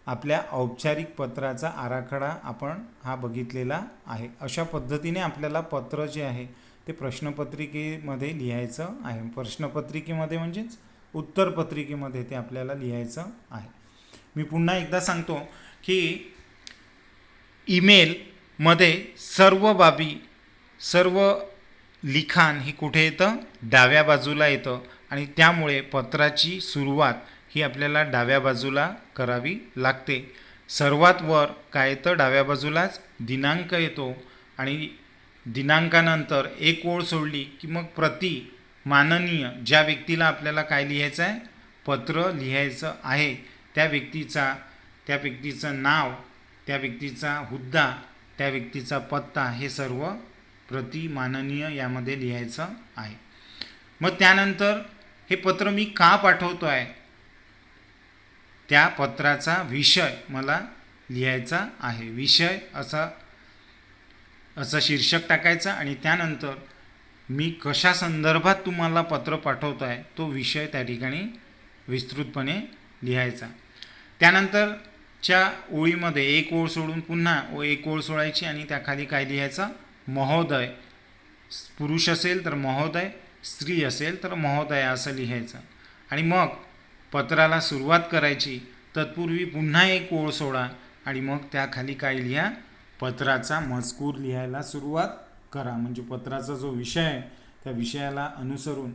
आपल्या औपचारिक पत्राचा आराखडा आपण हा बघितलेला आहे. अशा पद्धतीने आपल्याला पत्र जे आहे ते प्रश्नपत्रिकेमध्ये लिहायचं आहे. प्रश्नपत्रिकेमध्ये म्हणजेच उत्तरपत्रिकेमध्ये ते आपल्याला लिहायचं आहे. मी पुन्हा एकदा सांगतो की ईमेलमध्ये सर्व बाबी, सर्व लिखाण हे कुठे येतं, डाव्या बाजूला येतं आणि त्यामुळे पत्राची सुरुवात ही आपल्याला डाव्या बाजूला करावी लागते. सर्वात वर काय येतं, डाव्या बाजूलाच दिनांक येतो आणि दिनांकानंतर एक ओळ सोडली की मग प्रति माननीय ज्या व्यक्तीला आपल्याला काय लिहायचं आहे, पत्र लिहायचं आहे त्या व्यक्तीचं नाव, त्या व्यक्तीचा हुद्दा, त्या व्यक्तीचा पत्ता हे सर्व प्रति माननीय यामध्ये लिहायचं आहे. मग त्यानंतर हे पत्र मी का पाठवतो आहे, त्या पत्राचा विषय मला लिहायचा आहे. विषय असं शीर्षक टाकायचं आणि त्यानंतर मी कशा संदर्भात तुम्हाला पत्र पाठवतो आहे तो विषय त्या ठिकाणी विस्तृतपणे लिहायचा. त्यानंतरच्या ओळीमध्ये एक ओळ सोडून पुन्हा एक ओळ सोडायची आणि त्याखाली काय लिहायचं, महोदय, पुरुष असेल तर महोदय, स्त्री असेल तर महोदया असं लिहायचं. आणि मग पत्राला सुरुवात करायची. तत्पूर्वी पुन्हा एक ओळ सोडा आणि मग त्याखाली काय लिहा, पत्राचा मजकूर लिहायला सुरुवात करा. म्हणजे पत्राचा जो विषय आहे त्या विषयाला अनुसरून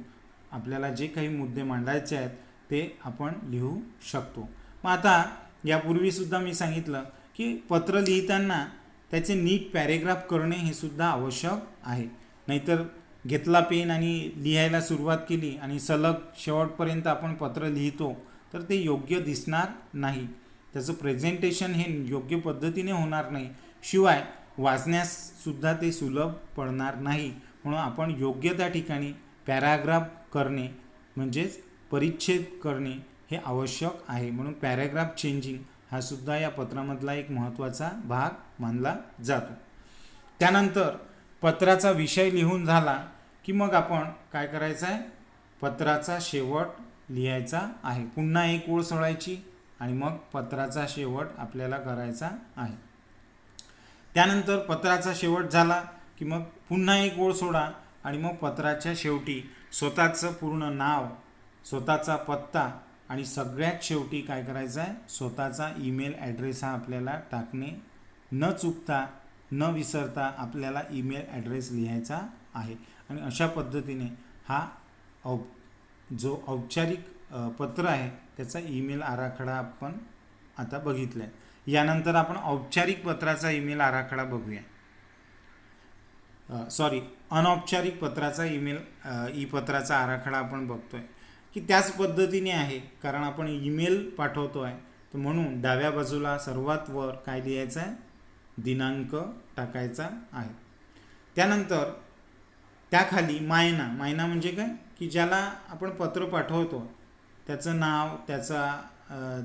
आपल्याला जे काही मुद्दे मांडायचे आहेत ते आपण लिहू शकतो. मग आता यापूर्वीसुद्धा मी सांगितलं की पत्र लिहिताना त्याचे नीट पॅरेग्राफ करणे हे सुद्धा आवश्यक आहे. नाहीतर घेतला पेन आणि लिहायला सुरुवात केली आणि सलग शेवटपर्यंत आपण पत्र लिहितो तर ते योग्य दिसणार नाही. त्याचं प्रेझेंटेशन हे योग्य पद्धतीने होणार नाही. शिवाय वाचण्याससुद्धा ते सुलभ पडणार नाही. म्हणून आपण योग्य त्या ठिकाणी पॅराग्राफ करणे म्हणजेच परिच्छेद करणे हे आवश्यक आहे. म्हणून पॅराग्राफ चेंजिंग हा सुद्धा या पत्रामधला एक महत्त्वाचा भाग मानला जातो. त्यानंतर पत्राचा विषय लिहून झाला की मग आपण काय करायचं आहे, पत्राचा शेवट लिहायचा आहे. पुन्हा एक ओळ सोडायची आणि मग पत्राचा शेवट आपल्याला करायचा आहे. त्यानंतर पत्राचा शेवट झाला की मग पुन्हा एक ओळ सोडा आणि मग पत्राच्या शेवटी स्वतःचं पूर्ण नाव, स्वतःचा पत्ता आणि सगळ्यात शेवटी काय करायचं आहे, स्वतःचा ईमेल ॲड्रेस हा आपल्याला टाकणे न चुकता न विसरता आपल्याला ईमेल ॲड्रेस लिहायचा आहे. आणि अशा पद्धतीने हा जो औपचारिक पत्र आहे त्याचा ईमेल आराखडा आपण आता बघितला आहे. यानंतर आपण औपचारिक पत्राचा ईमेल आराखडा बघूया. अनौपचारिक पत्राचा ई पत्राचा आराखडा आपण बघतोय की त्याच पद्धतीने आहे. कारण आपण ईमेल पाठवतो आहे तर म्हणून डाव्या बाजूला सर्वात वर काय लिहायचं आहे, दिनांक टाकायचा आहे. त्यानंतर त्याखाली मायना म्हणजे काय की ज्याला आपण पत्र पाठवतो त्याचं नाव,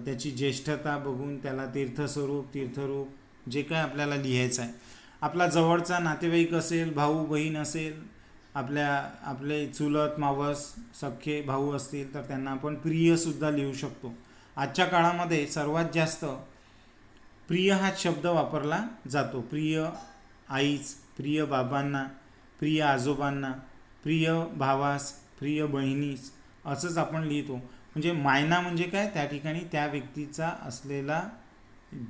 त्याची ज्येष्ठता बघून त्याला तीर्थरूप जे काय आपल्याला लिहायचं आहे. आपला जवळचा नातेवाईक असेल, भाऊ बहीण असेल, आपले चुलत मावस सख्खे भाऊ असतील तर त्यांना आपण प्रियसुद्धा लिहू शकतो. आजच्या काळामध्ये सर्वात जास्त प्रिय हा शब्द वापरला जातो. प्रिय आईस, प्रिय बाबांना, प्रिय आजोबांना, प्रिय भावास, प्रिय बहिणीस असंच आपण लिहितो. म्हणजे मायना म्हणजे काय, त्या ठिकाणी त्या व्यक्तीचा असलेला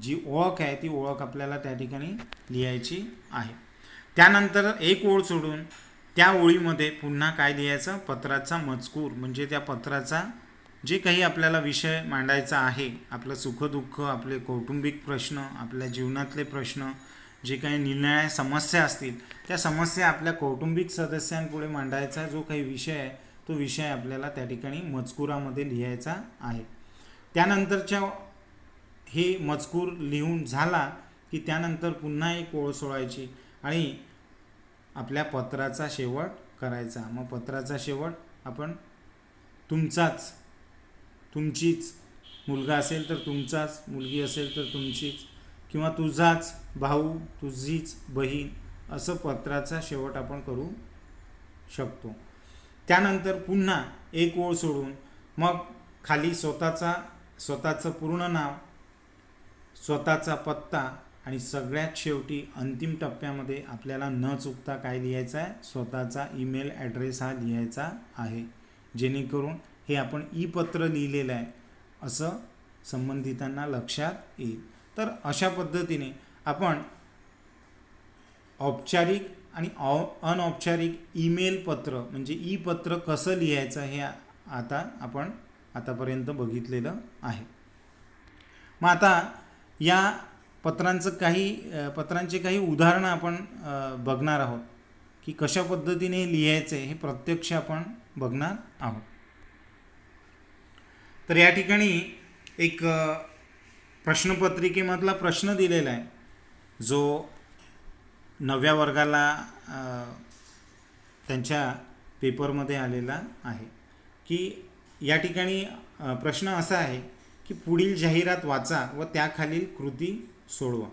जी ओळख आहे ती ओळख आपल्याला त्या ठिकाणी लिहायची आहे. त्यानंतर एक ओळ सोडून त्या ओळीमध्ये पुन्हा काय लिहायचं, पत्राचा मजकूर म्हणजे त्या पत्राचा जे काही आपल्याला विषय मांडायचा आहे, आपलं सुखदुःख, आपले कौटुंबिक प्रश्न, आपल्या जीवनातले प्रश्न, जे काही निर्णय समस्या असतील त्या समस्या आपल्या कौटुंबिक सदस्यांपुढे मांडायचा जो काही विषय आहे तो विषय आपल्याला त्या ठिकाणी मजकुरामध्ये लिहायचा आहे. त्यानंतरच्या हे मजकूर लिहून झाला की त्यानंतर पुन्हा एक ओळ सोडायची आणि आपल्या पत्राचा शेवट करायचा. मग पत्राचा शेवट आपण तुमचाच, तुमचीच, मुलगा असेल तर तुमचाच, मुलगी असेल तर तुमचीच, किंवा तुझाच भाऊ, तुझीच बहीण, असं पत्राचा शेवट आपण करू शकतो. त्यानंतर पुन्हा एक ओळ सोडून मग खाली स्वतःचं पूर्ण नाव, स्वतःचा पत्ता आणि सगळ्यात शेवटी अंतिम टप्प्यामध्ये आपल्याला न चुकता काय लिहायचं आहे, स्वतःचा ईमेल ॲड्रेस हा लिहायचा आहे, जेणेकरून हे आपण ई पत्र लिहिलेलं आहे असं संबंधितांना लक्षात येईल. तर अशा पद्धतीने आपण औपचारिक आणि अनौपचारिक ईमेल पत्र म्हणजे ई पत्र कसं लिहायचं हे आपण आतापर्यंत बघितलेलं आहे. मग आता या पत्रांचे काही उदाहरणं आपण बघणार आहोत की कशा पद्धतीने लिहायचे हे प्रत्यक्ष आपण बघणार आहोत. तर या ठिकाणी एक प्रश्नपत्रिकेमधला प्रश्न दिलेला आहे, जो 9व्या वर्गाला त्यांच्या पेपरमध्ये आलेला आहे. की या ठिकाणी प्रश्न असा आहे की पुढील जाहिरात वाचा व त्याखालील कृती सोडवा.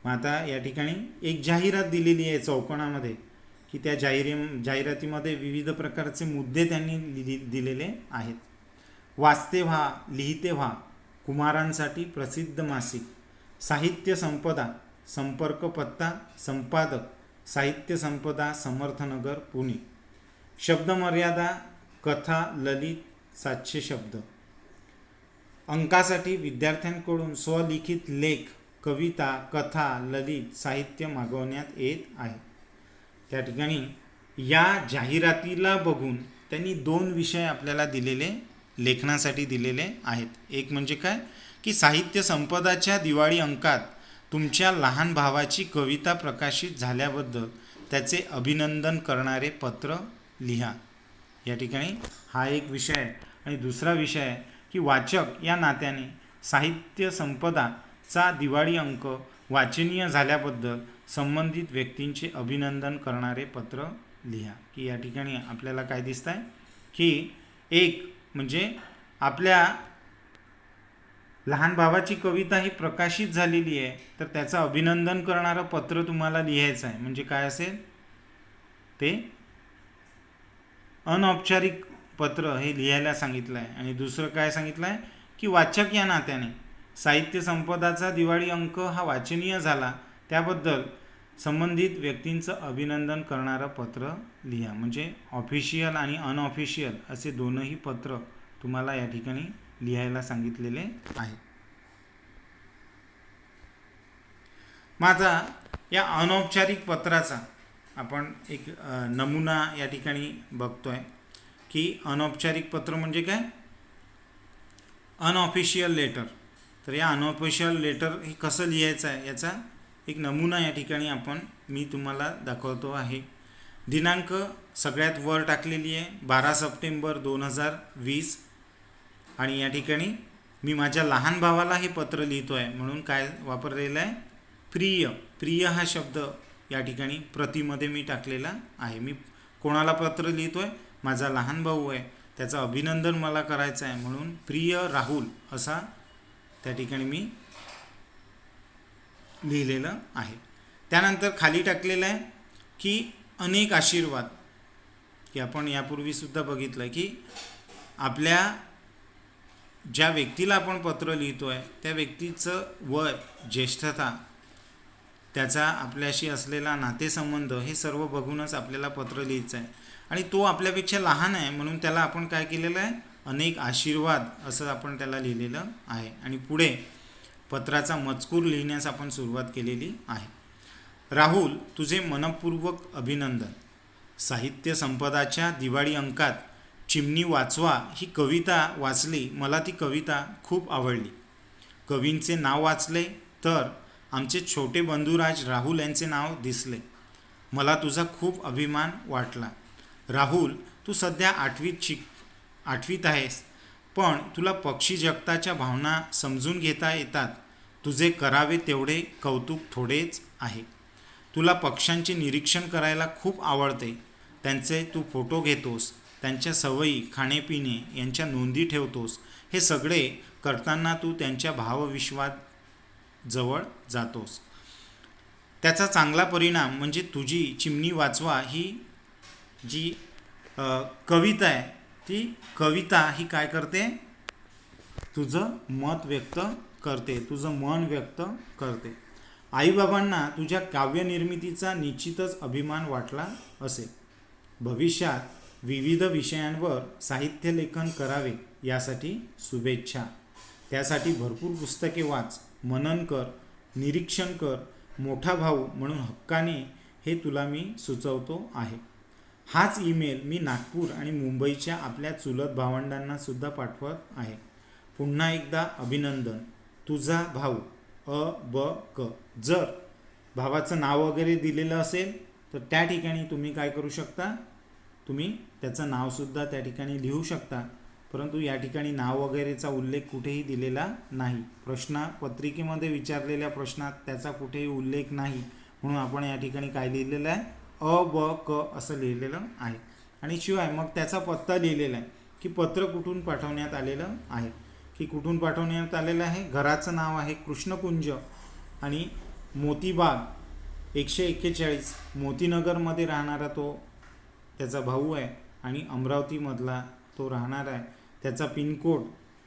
मग आता या ठिकाणी एक जाहिरात दिलेली आहे चौकोनामध्ये की त्या जाहिरातीमध्ये विविध प्रकारचे मुद्दे त्यांनी दिलेले आहेत. वाचते व्हा, लिहिते व्हा, कुमारांसाठी प्रसिद्ध मासिक, साहित्य संपदा, संपर्क पत्ता संपादक, साहित्य संपदा, समर्थनगर, पुणे, शब्दमर्यादा, कथा ललित 700 शब्द, अंकासाठी विद्यार्थ्यांकडून स्वलिखित लेख, कविता, कथा, ललित साहित्य मागवण्यात येत आहे. त्या ठिकाणी या जाहिरातीला बघून त्यांनी 2 विषय आपल्याला लेखनासाठी दिलेले आहेत. एक म्हणजे काय की साहित्य संपदाच्या दिवाळी अंकात तुमच्या लहान भावाची कविता प्रकाशित झाल्याबद्दल त्याचे अभिनंदन करणारे पत्र लिहा. या ठिकाणी हा एक विषय आहे. आणि दुसरा विषय आहे की वाचक या नात्याने साहित्य संपदाचा दिवाळी अंक वाचनीय झाल्याबद्दल संबंधित व्यक्तींचे अभिनंदन करणारे पत्र लिहा. की या ठिकाणी आपल्याला काय दिसतं आहे की एक म्हणजे आपल्या लहान भावाची कविता ही प्रकाशित झालेली आहे, तर त्याचं अभिनंदन करणारं पत्र तुम्हाला लिहायचं आहे. म्हणजे काय असेल ते अनौपचारिक पत्र हे लिहायला सांगितलं आहे. आणि दुसरं काय सांगितलं आहे की वाचक या नात्याने साहित्य संपदाचा दिवाळी अंक हा वाचनीय झाला त्याबद्दल संबंधित व्यक्तींचं अभिनंदन करणारं पत्र लिहा. म्हणजे ऑफिशियल आणि अनऑफिशियल असे दोनही पत्र तुम्हाला या ठिकाणी लिहायला सांगितलेले आहे. मग आता या अनौपचारिक पत्राचा आपण एक नमुना या ठिकाणी बघतोय की अनौपचारिक पत्र म्हणजे काय, अनऑफिशियल लेटर. तर या अनऑफिशियल लेटर हे कसं लिहायचं आहे याचा एक नमुना या ठिकाणी मी तुम्हाला दाखवतो आहे. दिनांक सगळ्यात वर टाकलेली आहे 12 सप्टेंबर 2020. आणि या ठिकाणी मी माझ्या लहान भावाला हे पत्र लिहितो आहे म्हणून काय वापरलेलं आहे, प्रिय. प्रिय हा शब्द या ठिकाणी प्रतीमध्ये मी टाकलेला आहे. मी कोणाला पत्र लिहितो आहे, माझा लहान भाऊ आहे, त्याचं अभिनंदन मला करायचं आहे म्हणून प्रिय राहुल असा त्या ठिकाणी मी लिहिलेलं आहे. त्यानंतर खाली टाकलेलं आहे की अनेक आशीर्वाद. की आपण यापूर्वीसुद्धा बघितलं की आपल्या ज्या व्यक्तीला आपण पत्र लिहितो आहे त्या व्यक्तीचं वय, ज्येष्ठता, त्याचा आपल्याशी असलेला नातेसंबंध हे सर्व बघूनच आपल्याला पत्र लिहायचं आहे. आणि तो आपल्यापेक्षा लहान आहे म्हणून त्याला आपण काय केलेलं आहे, अनेक आशीर्वाद असं आपण त्याला लिहिलेलं आहे. आणि पुढे पत्राचा मजकूर लिहिण्यास आपण सुरुवात केलेली आहे. राहुल, तुझे मनपूर्वक अभिनंदन. साहित्य संपदाच्या दिवाळी अंकात चिमणी वाचवा ही कविता वाचली. मला ती कविता खूप आवडली. कवींचे नाव वाचले तर आमचे छोटे बंधुराज राहुल यांचे नाव दिसले. मला तुझा खूप अभिमान वाटला. राहुल, तू सध्या 8वीत आहेस, पण तुला पक्षी जगताच्या भावना समजून घेता येतात. तुझे करावे तेवढे कौतुक थोडेच आहे. तुला पक्ष्यांचे निरीक्षण करायला खूप आवडते. त्यांचे तू फोटो घेतोस, त्यांच्या सवयी, खाणेपिणे यांच्या नोंदी ठेवतोस. हे सगळे करताना तू त्यांच्या भावविश्वात जवळ जातोस. त्याचा चांगला परिणाम म्हणजे तुझी चिमणी वाचवा ही जी कविता आहे, ती कविता ही काय करते, तुझं मत व्यक्त करते, तुझं मन व्यक्त करते. आईबाबांना तुझ्या काव्यनिर्मितीचा निश्चितच अभिमान वाटला असेल. भविष्यात विविध विषयांवर साहित्यलेखन करावे यासाठी शुभेच्छा. त्यासाठी भरपूर पुस्तके वाच, मनन कर, निरीक्षण कर. मोठा भाऊ म्हणून हक्काने हे तुला मी सुचवतो आहे. हाच ईमेल मी नागपूर आणि मुंबईच्या आपल्या चुलत भावंडांना सुद्धा पाठवत आहे. पुन्हा एकदा अभिनंदन. तुझा भाऊ ब.क. जर भावाचं नाव वगैरे दिलेलं असेल तर त्या ठिकाणी तुम्ही काय करू शकता, तुम्ही त्याचं नावसुद्धा त्या ठिकाणी लिहू शकता. परंतु या ठिकाणी नाव वगैरेचा उल्लेख कुठेही दिलेला नाही. प्रश्नपत्रिकेमध्ये विचारलेल्या प्रश्नात त्याचा कुठेही उल्लेख नाही, म्हणून आपण या ठिकाणी काय लिहिलेलं आहे, ब.क. असं लिहिलेलं आहे. आणि शिवाय मग त्याचा पत्ता लिहिलेला आहे की पत्र कुठून पाठवण्यात आलेलं आहे, की कुठून पाठवण्यात आलेलं आहे. घराचं नाव आहे कृष्णकुंज आणि मोतीबाग 141 मोतीनगरमध्ये राहणारा तो त्याचा भाऊ आहे आणि अमरावतीमधला तो राहणार आहे. त्याचा पिनकोड,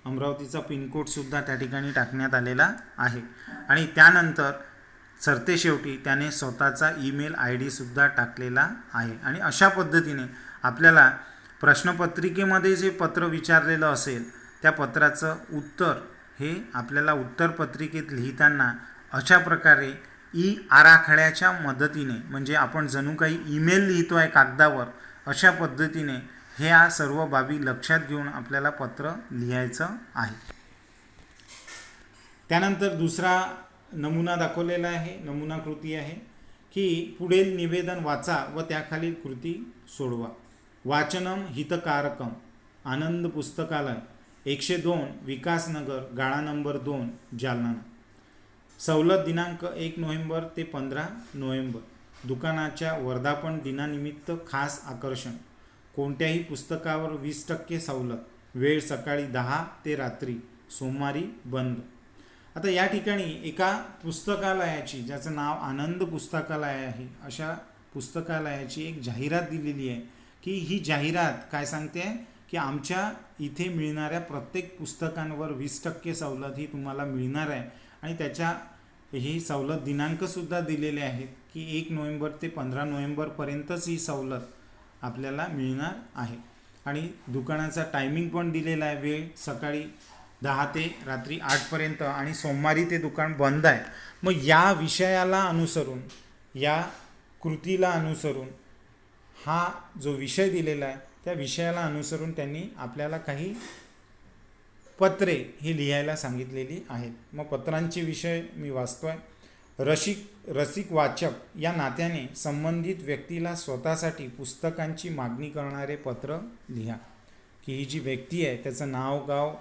अमरावतीचा पिनकोडसुद्धा त्या ठिकाणी टाकण्यात आलेला आहे. आणि त्यानंतर सरतेशेवटी त्याने स्वतःचा ईमेल ID सुद्धा टाकलेला आहे. आणि अशा पद्धतीने आपल्याला प्रश्नपत्रिकेमध्ये जे पत्र विचारलेलं असेल त्या पत्राचं उत्तर हे आपल्याला उत्तरपत्रिकेत लिहिताना अशा प्रकारे आराखड्याच्या मदतीने, म्हणजे आपण जणू काही ईमेल लिहितो आहे कागदावर, अशा पद्धतीने ह्या सर्व बाबी लक्षात घेऊन आपल्याला पत्र लिहायचं आहे. त्यानंतर दुसरा नमुना दाखवलेला आहे, नमुना कृती आहे की पुढील निवेदन वाचा व त्याखालील कृती सोडवा. वाचनम हितकारकम, आनंद पुस्तकालय, 102 विकासनगर, गाळा नंबर 2, जालना. सवलत दिनांक 1 नोव्हेंबर ते 15 नोव्हेंबर. दुकानाच्या वर्धापन दिनानिमित्त खास आकर्षण. कोणत्याही पुस्तकावर 20% सवलत. वेळ सकाळी 10 ते रात्री, सोमवारी बंद. आता या ठिकाणी एका पुस्तकालयाची, ज्याचं नाव आनंद पुस्तकालय आहे, अशा पुस्तकालयाची एक जाहिरात दिलेली आहे की ही जाहिरात काय सांगते की आमच्या इथे मिळणाऱ्या प्रत्येक पुस्तकांवर 20% सवलत ही तुम्हाला मिळणार आहे. आणि त्याच्या ही सवलत दिनांकसुद्धा दिलेले आहेत की 1 नोव्हेंबर ते 15 नोव्हेंबरपर्यंतच ही सवलत आपल्याला मिळणार आहे. आणि दुकानाचा टायमिंग पण दिलेला आहे, वेळ सकाळी 10 ते रात्री 8पर्यंत आणि सोमवारी ते दुकान बंद आहे. मग या विषयाला अनुसरून, या कृतीला अनुसरून, हा जो विषय दिलेला आहे त्या विषयाला अनुसरून त्यांनी आपल्याला काही पत्रे ही लिहायला सांगितलेली आहेत. मग पत्रांचे विषय मी वाचतोय. रसिक वाचक या नात्याने संबंधित व्यक्तीला स्वतःसाठी पुस्तकांची मागणी करणारे पत्र लिहा. की ही जी व्यक्ती आहे त्याचं नाव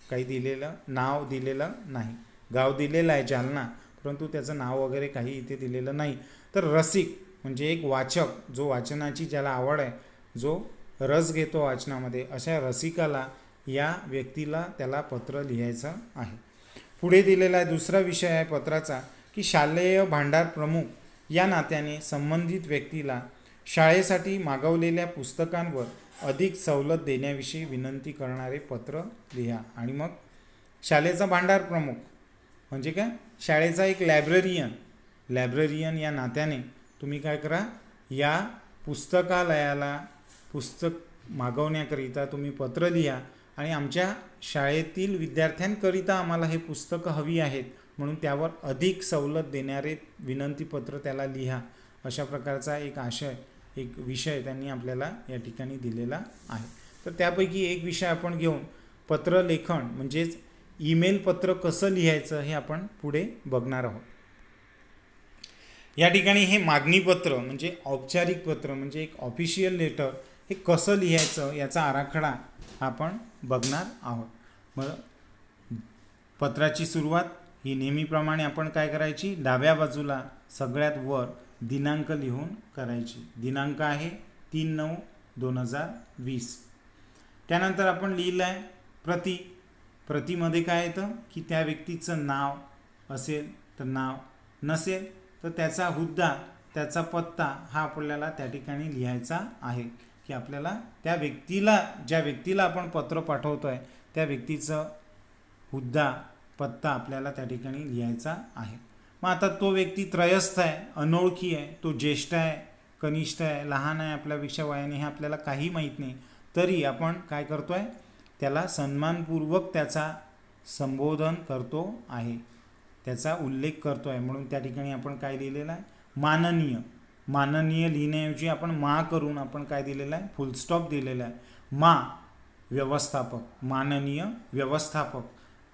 काही नाव दिलेलं नाही. गाव दिलेलं आहे जालना, परंतु त्याचं नाव वगैरे काही इथे दिलेलं नाही. तर रसिक म्हणजे एक वाचक, जो वाचनाची ज्याला आवड आहे, जो रस घेतो वाचनामध्ये, अशा रसिकाला, या व्यक्तीला त्याला पत्र लिहायचं आहे. पुढे दिलेला आहे दुसरा विषय आहे पत्राचा की शालेय भांडार प्रमुख या नात्याने संबंधित व्यक्तीला शाळेसाठी मागवलेल्या पुस्तकांवर अधिक सवलत देण्याविषयी विनंती करणारे पत्र लिहा. आणि मग शाळेचा भांडार प्रमुख म्हणजे काय, शाळेचा एक लायब्ररियन या नात्याने तुम्ही काय करा, या पुस्तकालयाला पुस्तक मागवण्याकरिता तुम्ही पत्र लिहा आणि आमच्या शाळेतील विद्यार्थ्यांकरिता आम्हाला हे पुस्तकं हवी आहेत म्हणून त्यावर अधिक सवलत देणारे विनंतीपत्र त्याला लिहा. अशा प्रकारचा एक विषय त्यांनी आपल्याला या ठिकाणी दिलेला आहे. तर त्यापैकी एक विषय आपण घेऊन पत्रलेखन म्हणजेच ईमेल पत्र कसं लिहायचं हे आपण पुढे बघणार आहोत. या ठिकाणी हे मागणीपत्र म्हणजे औपचारिक पत्र म्हणजे एक ऑफिशियल लेटर हे कसं लिहायचं याचा आराखडा आपण बघणार आहोत. मग पत्राची सुरुवात ही नेहमीप्रमाणे आपण काय करायची, डाव्या बाजूला सगळ्यात वर दिनांक लिहून करायची. दिनांक आहे 3/9 2020. त्यानंतर आपण लिहिलं आहे प्रति. प्रतिमध्ये काय येतं की त्या व्यक्तीचं नाव असेल तर नाव, नसेल तर त्याचा हुद्दा, त्याचा पत्ता हा आपल्याला त्या ठिकाणी लिहायचा आहे की आपल्याला त्या व्यक्तीला, ज्या व्यक्तीला आपण पत्र पाठवतो आहे त्या व्यक्तीचं हुद्दा, पत्ता आपल्याला त्या ठिकाणी लिहायचा आहे. मग आता तो व्यक्ती त्रयस्थ आहे, अनोळखी आहे, तो ज्येष्ठ आहे, कनिष्ठ आहे, लहान आहे आपल्यापेक्षा वयाने, हे आपल्याला काही माहीत नाही, तरी आपण काय करतो आहे, त्याला सन्मानपूर्वक त्याचा संबोधन करतो आहे, त्याचा उल्लेख करतो आहे. म्हणून त्या ठिकाणी आपण काय लिहिलेलं आहे, माननीय. माननीय लिहिण्याऐवजी आपण मा करून आपण काय दिलेलं आहे, फुलस्टॉप दिलेला आहे. मा व्यवस्थापक, माननीय व्यवस्थापक,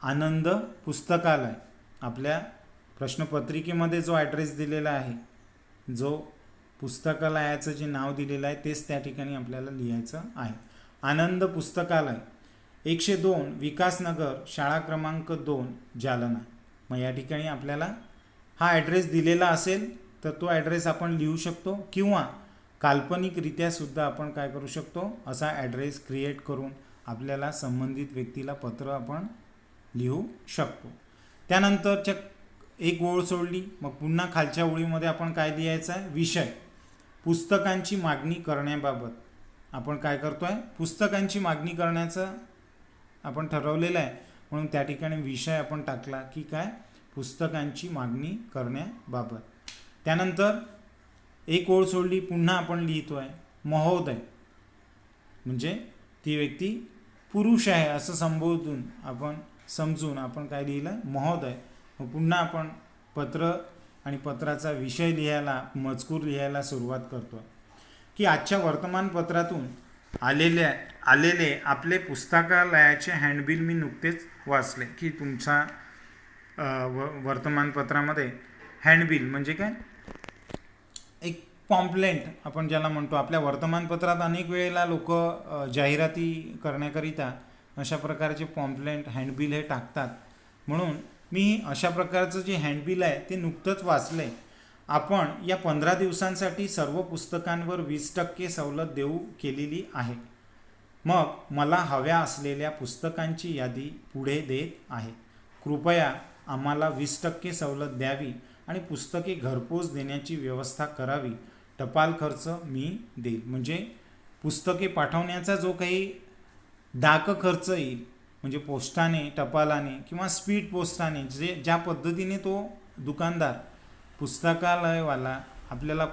आनंद पुस्तकालय. आपल्या प्रश्नपत्रिकेमध्ये जो ॲड्रेस दिलेला आहे, जो पुस्तकालयाचं जे नाव दिलेलं आहे तेच त्या ठिकाणी आपल्याला लिहायचं आहे. आनंद पुस्तकालय, 102 विकासनगर, शाळा क्रमांक 2, जालना. मग या ठिकाणी आपल्याला हा ॲड्रेस दिलेला असेल तर तो ॲड्रेस आपण लिहू शकतो, किंवा काल्पनिकरित्या सुद्धा आपण काय करू शकतो, असा ॲड्रेस क्रिएट करून आपल्याला संबंधित व्यक्तीला पत्र आपण लिहू शकतो. त्यानंतरच्या एक ओळ सोडली, मग पुन्हा खालच्या ओळीमध्ये आपण काय लिहायचं आहे, विषय. पुस्तकांची मागणी करण्याबाबत आपण काय करतो आहे, पुस्तकांची मागणी करण्याचं आपण ठरवलेलं आहे, म्हणून त्या ठिकाणी विषय आपण टाकला की काय, पुस्तकांची मागणी करण्याबाबत. त्यानंतर एक ओळ सोडली, पुन्हा आपण लिहितो आहे महोदय, म्हणजे ती व्यक्ती पुरुष आहे असं संबोधून आपण समजून आपण काय लिहिलं, महोदय. मग पुन्हा आपण पत्र आणि पत्राचा विषय लिहायला, मजकूर लिहायला सुरुवात करतो की आजच्या वर्तमानपत्रातून आलेले आपले पुस्तकालयाचे हँडबिल मी नुकतेच वाचले. की तुमचा वर्तमानपत्रामध्ये हँडबिल म्हणजे काय, एक पॉम्पलेंट आपण ज्याला म्हणतो. आपल्या वर्तमानपत्रात अनेक वेळेला लोक जाहिराती करण्याकरिता अशा प्रकारचे पॉम्पलेंट, हँडबिल हे टाकतात. म्हणून मी अशा प्रकारचं जे हँडबिल आहे ते नुकतंच वाचलं आहे. आपण या 15 दिवसांसाठी सर्व पुस्तकांवर 20% सवलत देऊ केलेली आहे. मग मला हव्या असलेल्या पुस्तकांची यादी पुढे देत आहे. कृपया आम्हाला 20% सवलत द्यावी आणि पुस्तके घरपोच देण्याची व्यवस्था करावी. टपाल खर्च मी देईल. म्हणजे पुस्तके पाठवण्याचा जो काही डाक खर्च येईल, म्हणजे पोस्टाने, टपालाने किंवा स्पीड पोस्टाने, ज्या पद्धतीने तो दुकानदार, पुस्तकालयवाला आपल्याला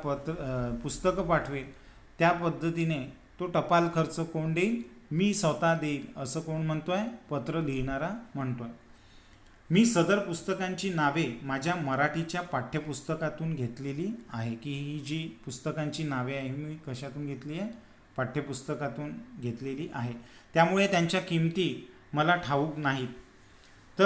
पुस्तकं पाठवेल त्या पद्धतीने तो टपाल खर्च कोण देईल, मी स्वतः देईल असं कोण म्हणतो आहे, पत्र लिहिणारा म्हणतो आहे. मी सदर पुस्तकांची नावे माझ्या मराठीच्या पाठ्यपुस्तकातून घेतलेली आहे. की ही जी पुस्तकांची नावे आहे मी कशातून घेतली आहे, पाठ्यपुस्तकातून घेतलेली आहे. त्यामुळे त्यांच्या किमती मला ठाऊक नाहीत.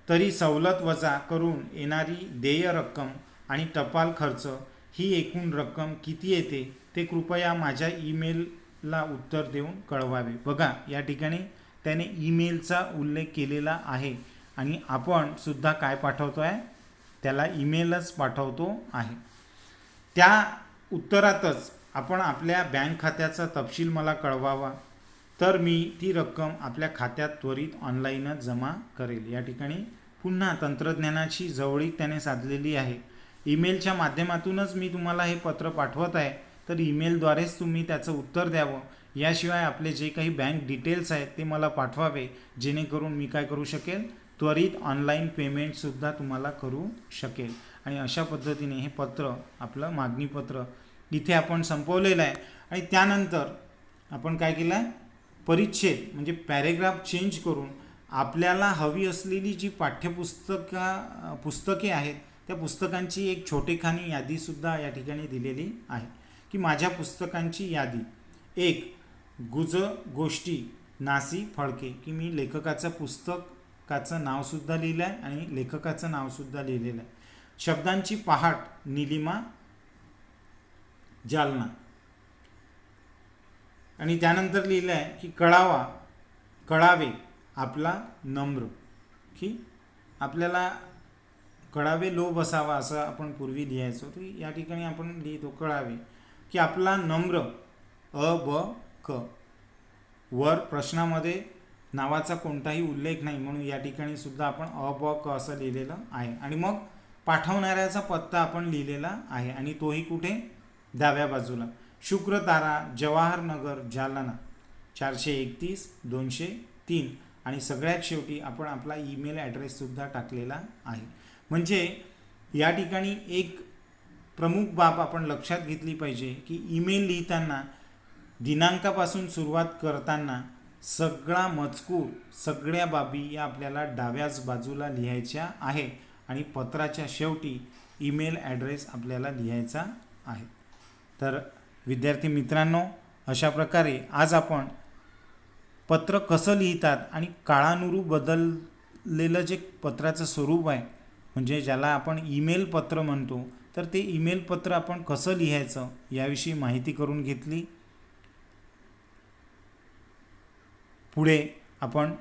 तरी सवलत वजा करून येणारी देय रक्कम आणि टपाल खर्च ही एकूण रक्कम किती येते ते कृपया माझ्या ईमेलला उत्तर देऊन कळवावे. बघा या ठिकाणी त्याने ईमेलचा उल्लेख केलेला आहे आणि आपण सुद्धा काय पाठवतो आहे, त्याला ईमेलच पाठवतो आहे. त्या उत्तरातच आपण आपल्या बँक खात्याचा तपशील मला कळवावा, तर मी ती रक्कम आपल्या खात्यात त्वरित ऑनलाईनच जमा करेल. या ठिकाणी पुन्हा तंत्रज्ञानाची जवळीक त्याने साधलेली आहे. ईमेलच्या माध्यमातूनच मी तुम्हाला हे पत्र पाठवत आहे, तर ईमेलद्वारेच तुम्ही त्याचं उत्तर द्यावं. याशिवाय आपले जे काही बँक डिटेल्स आहेत ते मला पाठवावे, जेणेकरून मी काय करू शकेल, त्वरित ऑनलाईन पेमेंटसुद्धा तुम्हाला करू शकेल. आणि अशा पद्धतीने हे पत्र, आपलं मागणीपत्र इथे आपण संपवलेलं आहे. आणि त्यानंतर आपण काय केलं आहे, परिच्छेद म्हणजे पॅरेग्राफ चेंज करून आपल्याला हवी असलेली जी पुस्तके आहेत त्या पुस्तकांची एक छोटेखानी यादीसुद्धा या ठिकाणी दिलेली आहे. की माझ्या पुस्तकांची यादी. 1 गुज गोष्टी नासी फडके, की मी लेखकाचं पुस्तकाचं नावसुद्धा लिहिलं आहे आणि लेखकाचं नावसुद्धा लिहिलेलं आहे. शब्दांची पहाट निलिमा जालना. आणि त्यानंतर लिहिलं आहे की कळावे आपला नम्र, की आपल्याला कळावे लोभ असावा असं आपण पूर्वी लिहायचो. तर या ठिकाणी आपण लिहितो कळावे की आपला नम्र अ ब क. वर प्रश्नामध्ये नावाचा कोणताही उल्लेख नाही म्हणून या ठिकाणी सुद्धा आपण अ ब क असं लिहिलेलं आहे. आणि मग पाठवणाऱ्याचा पत्ता आपण लिहिलेला आहे आणि तोही कुठे, डाव्या बाजूला. शुक्रतारा, जवाहरनगर, जालना 431-203. आणि सगळ्यात शेवटी आपण आपला ईमेल ॲड्रेससुद्धा टाकलेला आहे. म्हणजे या ठिकाणी एक प्रमुख बाब आपण लक्षात घेतली पाहिजे की ईमेल लिहिताना दिनांकापासून सुरुवात करताना सगळा मजकूर, सगळ्या बाबी या आपल्याला डाव्याच बाजूला लिहायच्या आहे आणि पत्राच्या शेवटी ईमेल ॲड्रेस आपल्याला लिहायचा आहे. तर विद्यार्थी मित्रांनो, अशा प्रकारे आज आपण पत्र कसं लिहितात आणि काळानुरूप बदललेलं जे पत्राचं स्वरूप आहे म्हणजे ज्याला आपण ईमेल पत्र म्हणतो, तर ते ईमेल पत्र आपण कसं लिहायचं याविषयी माहिती करून घेतली. पुढे आपण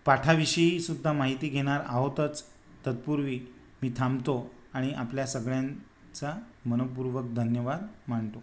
पाठाविषयी सुद्धा माहिती घेणार आहोतच. तत्पूर्वी मी थांबतो आणि आपल्या सगळ्यांचा मनपूर्वक धन्यवाद मानतो.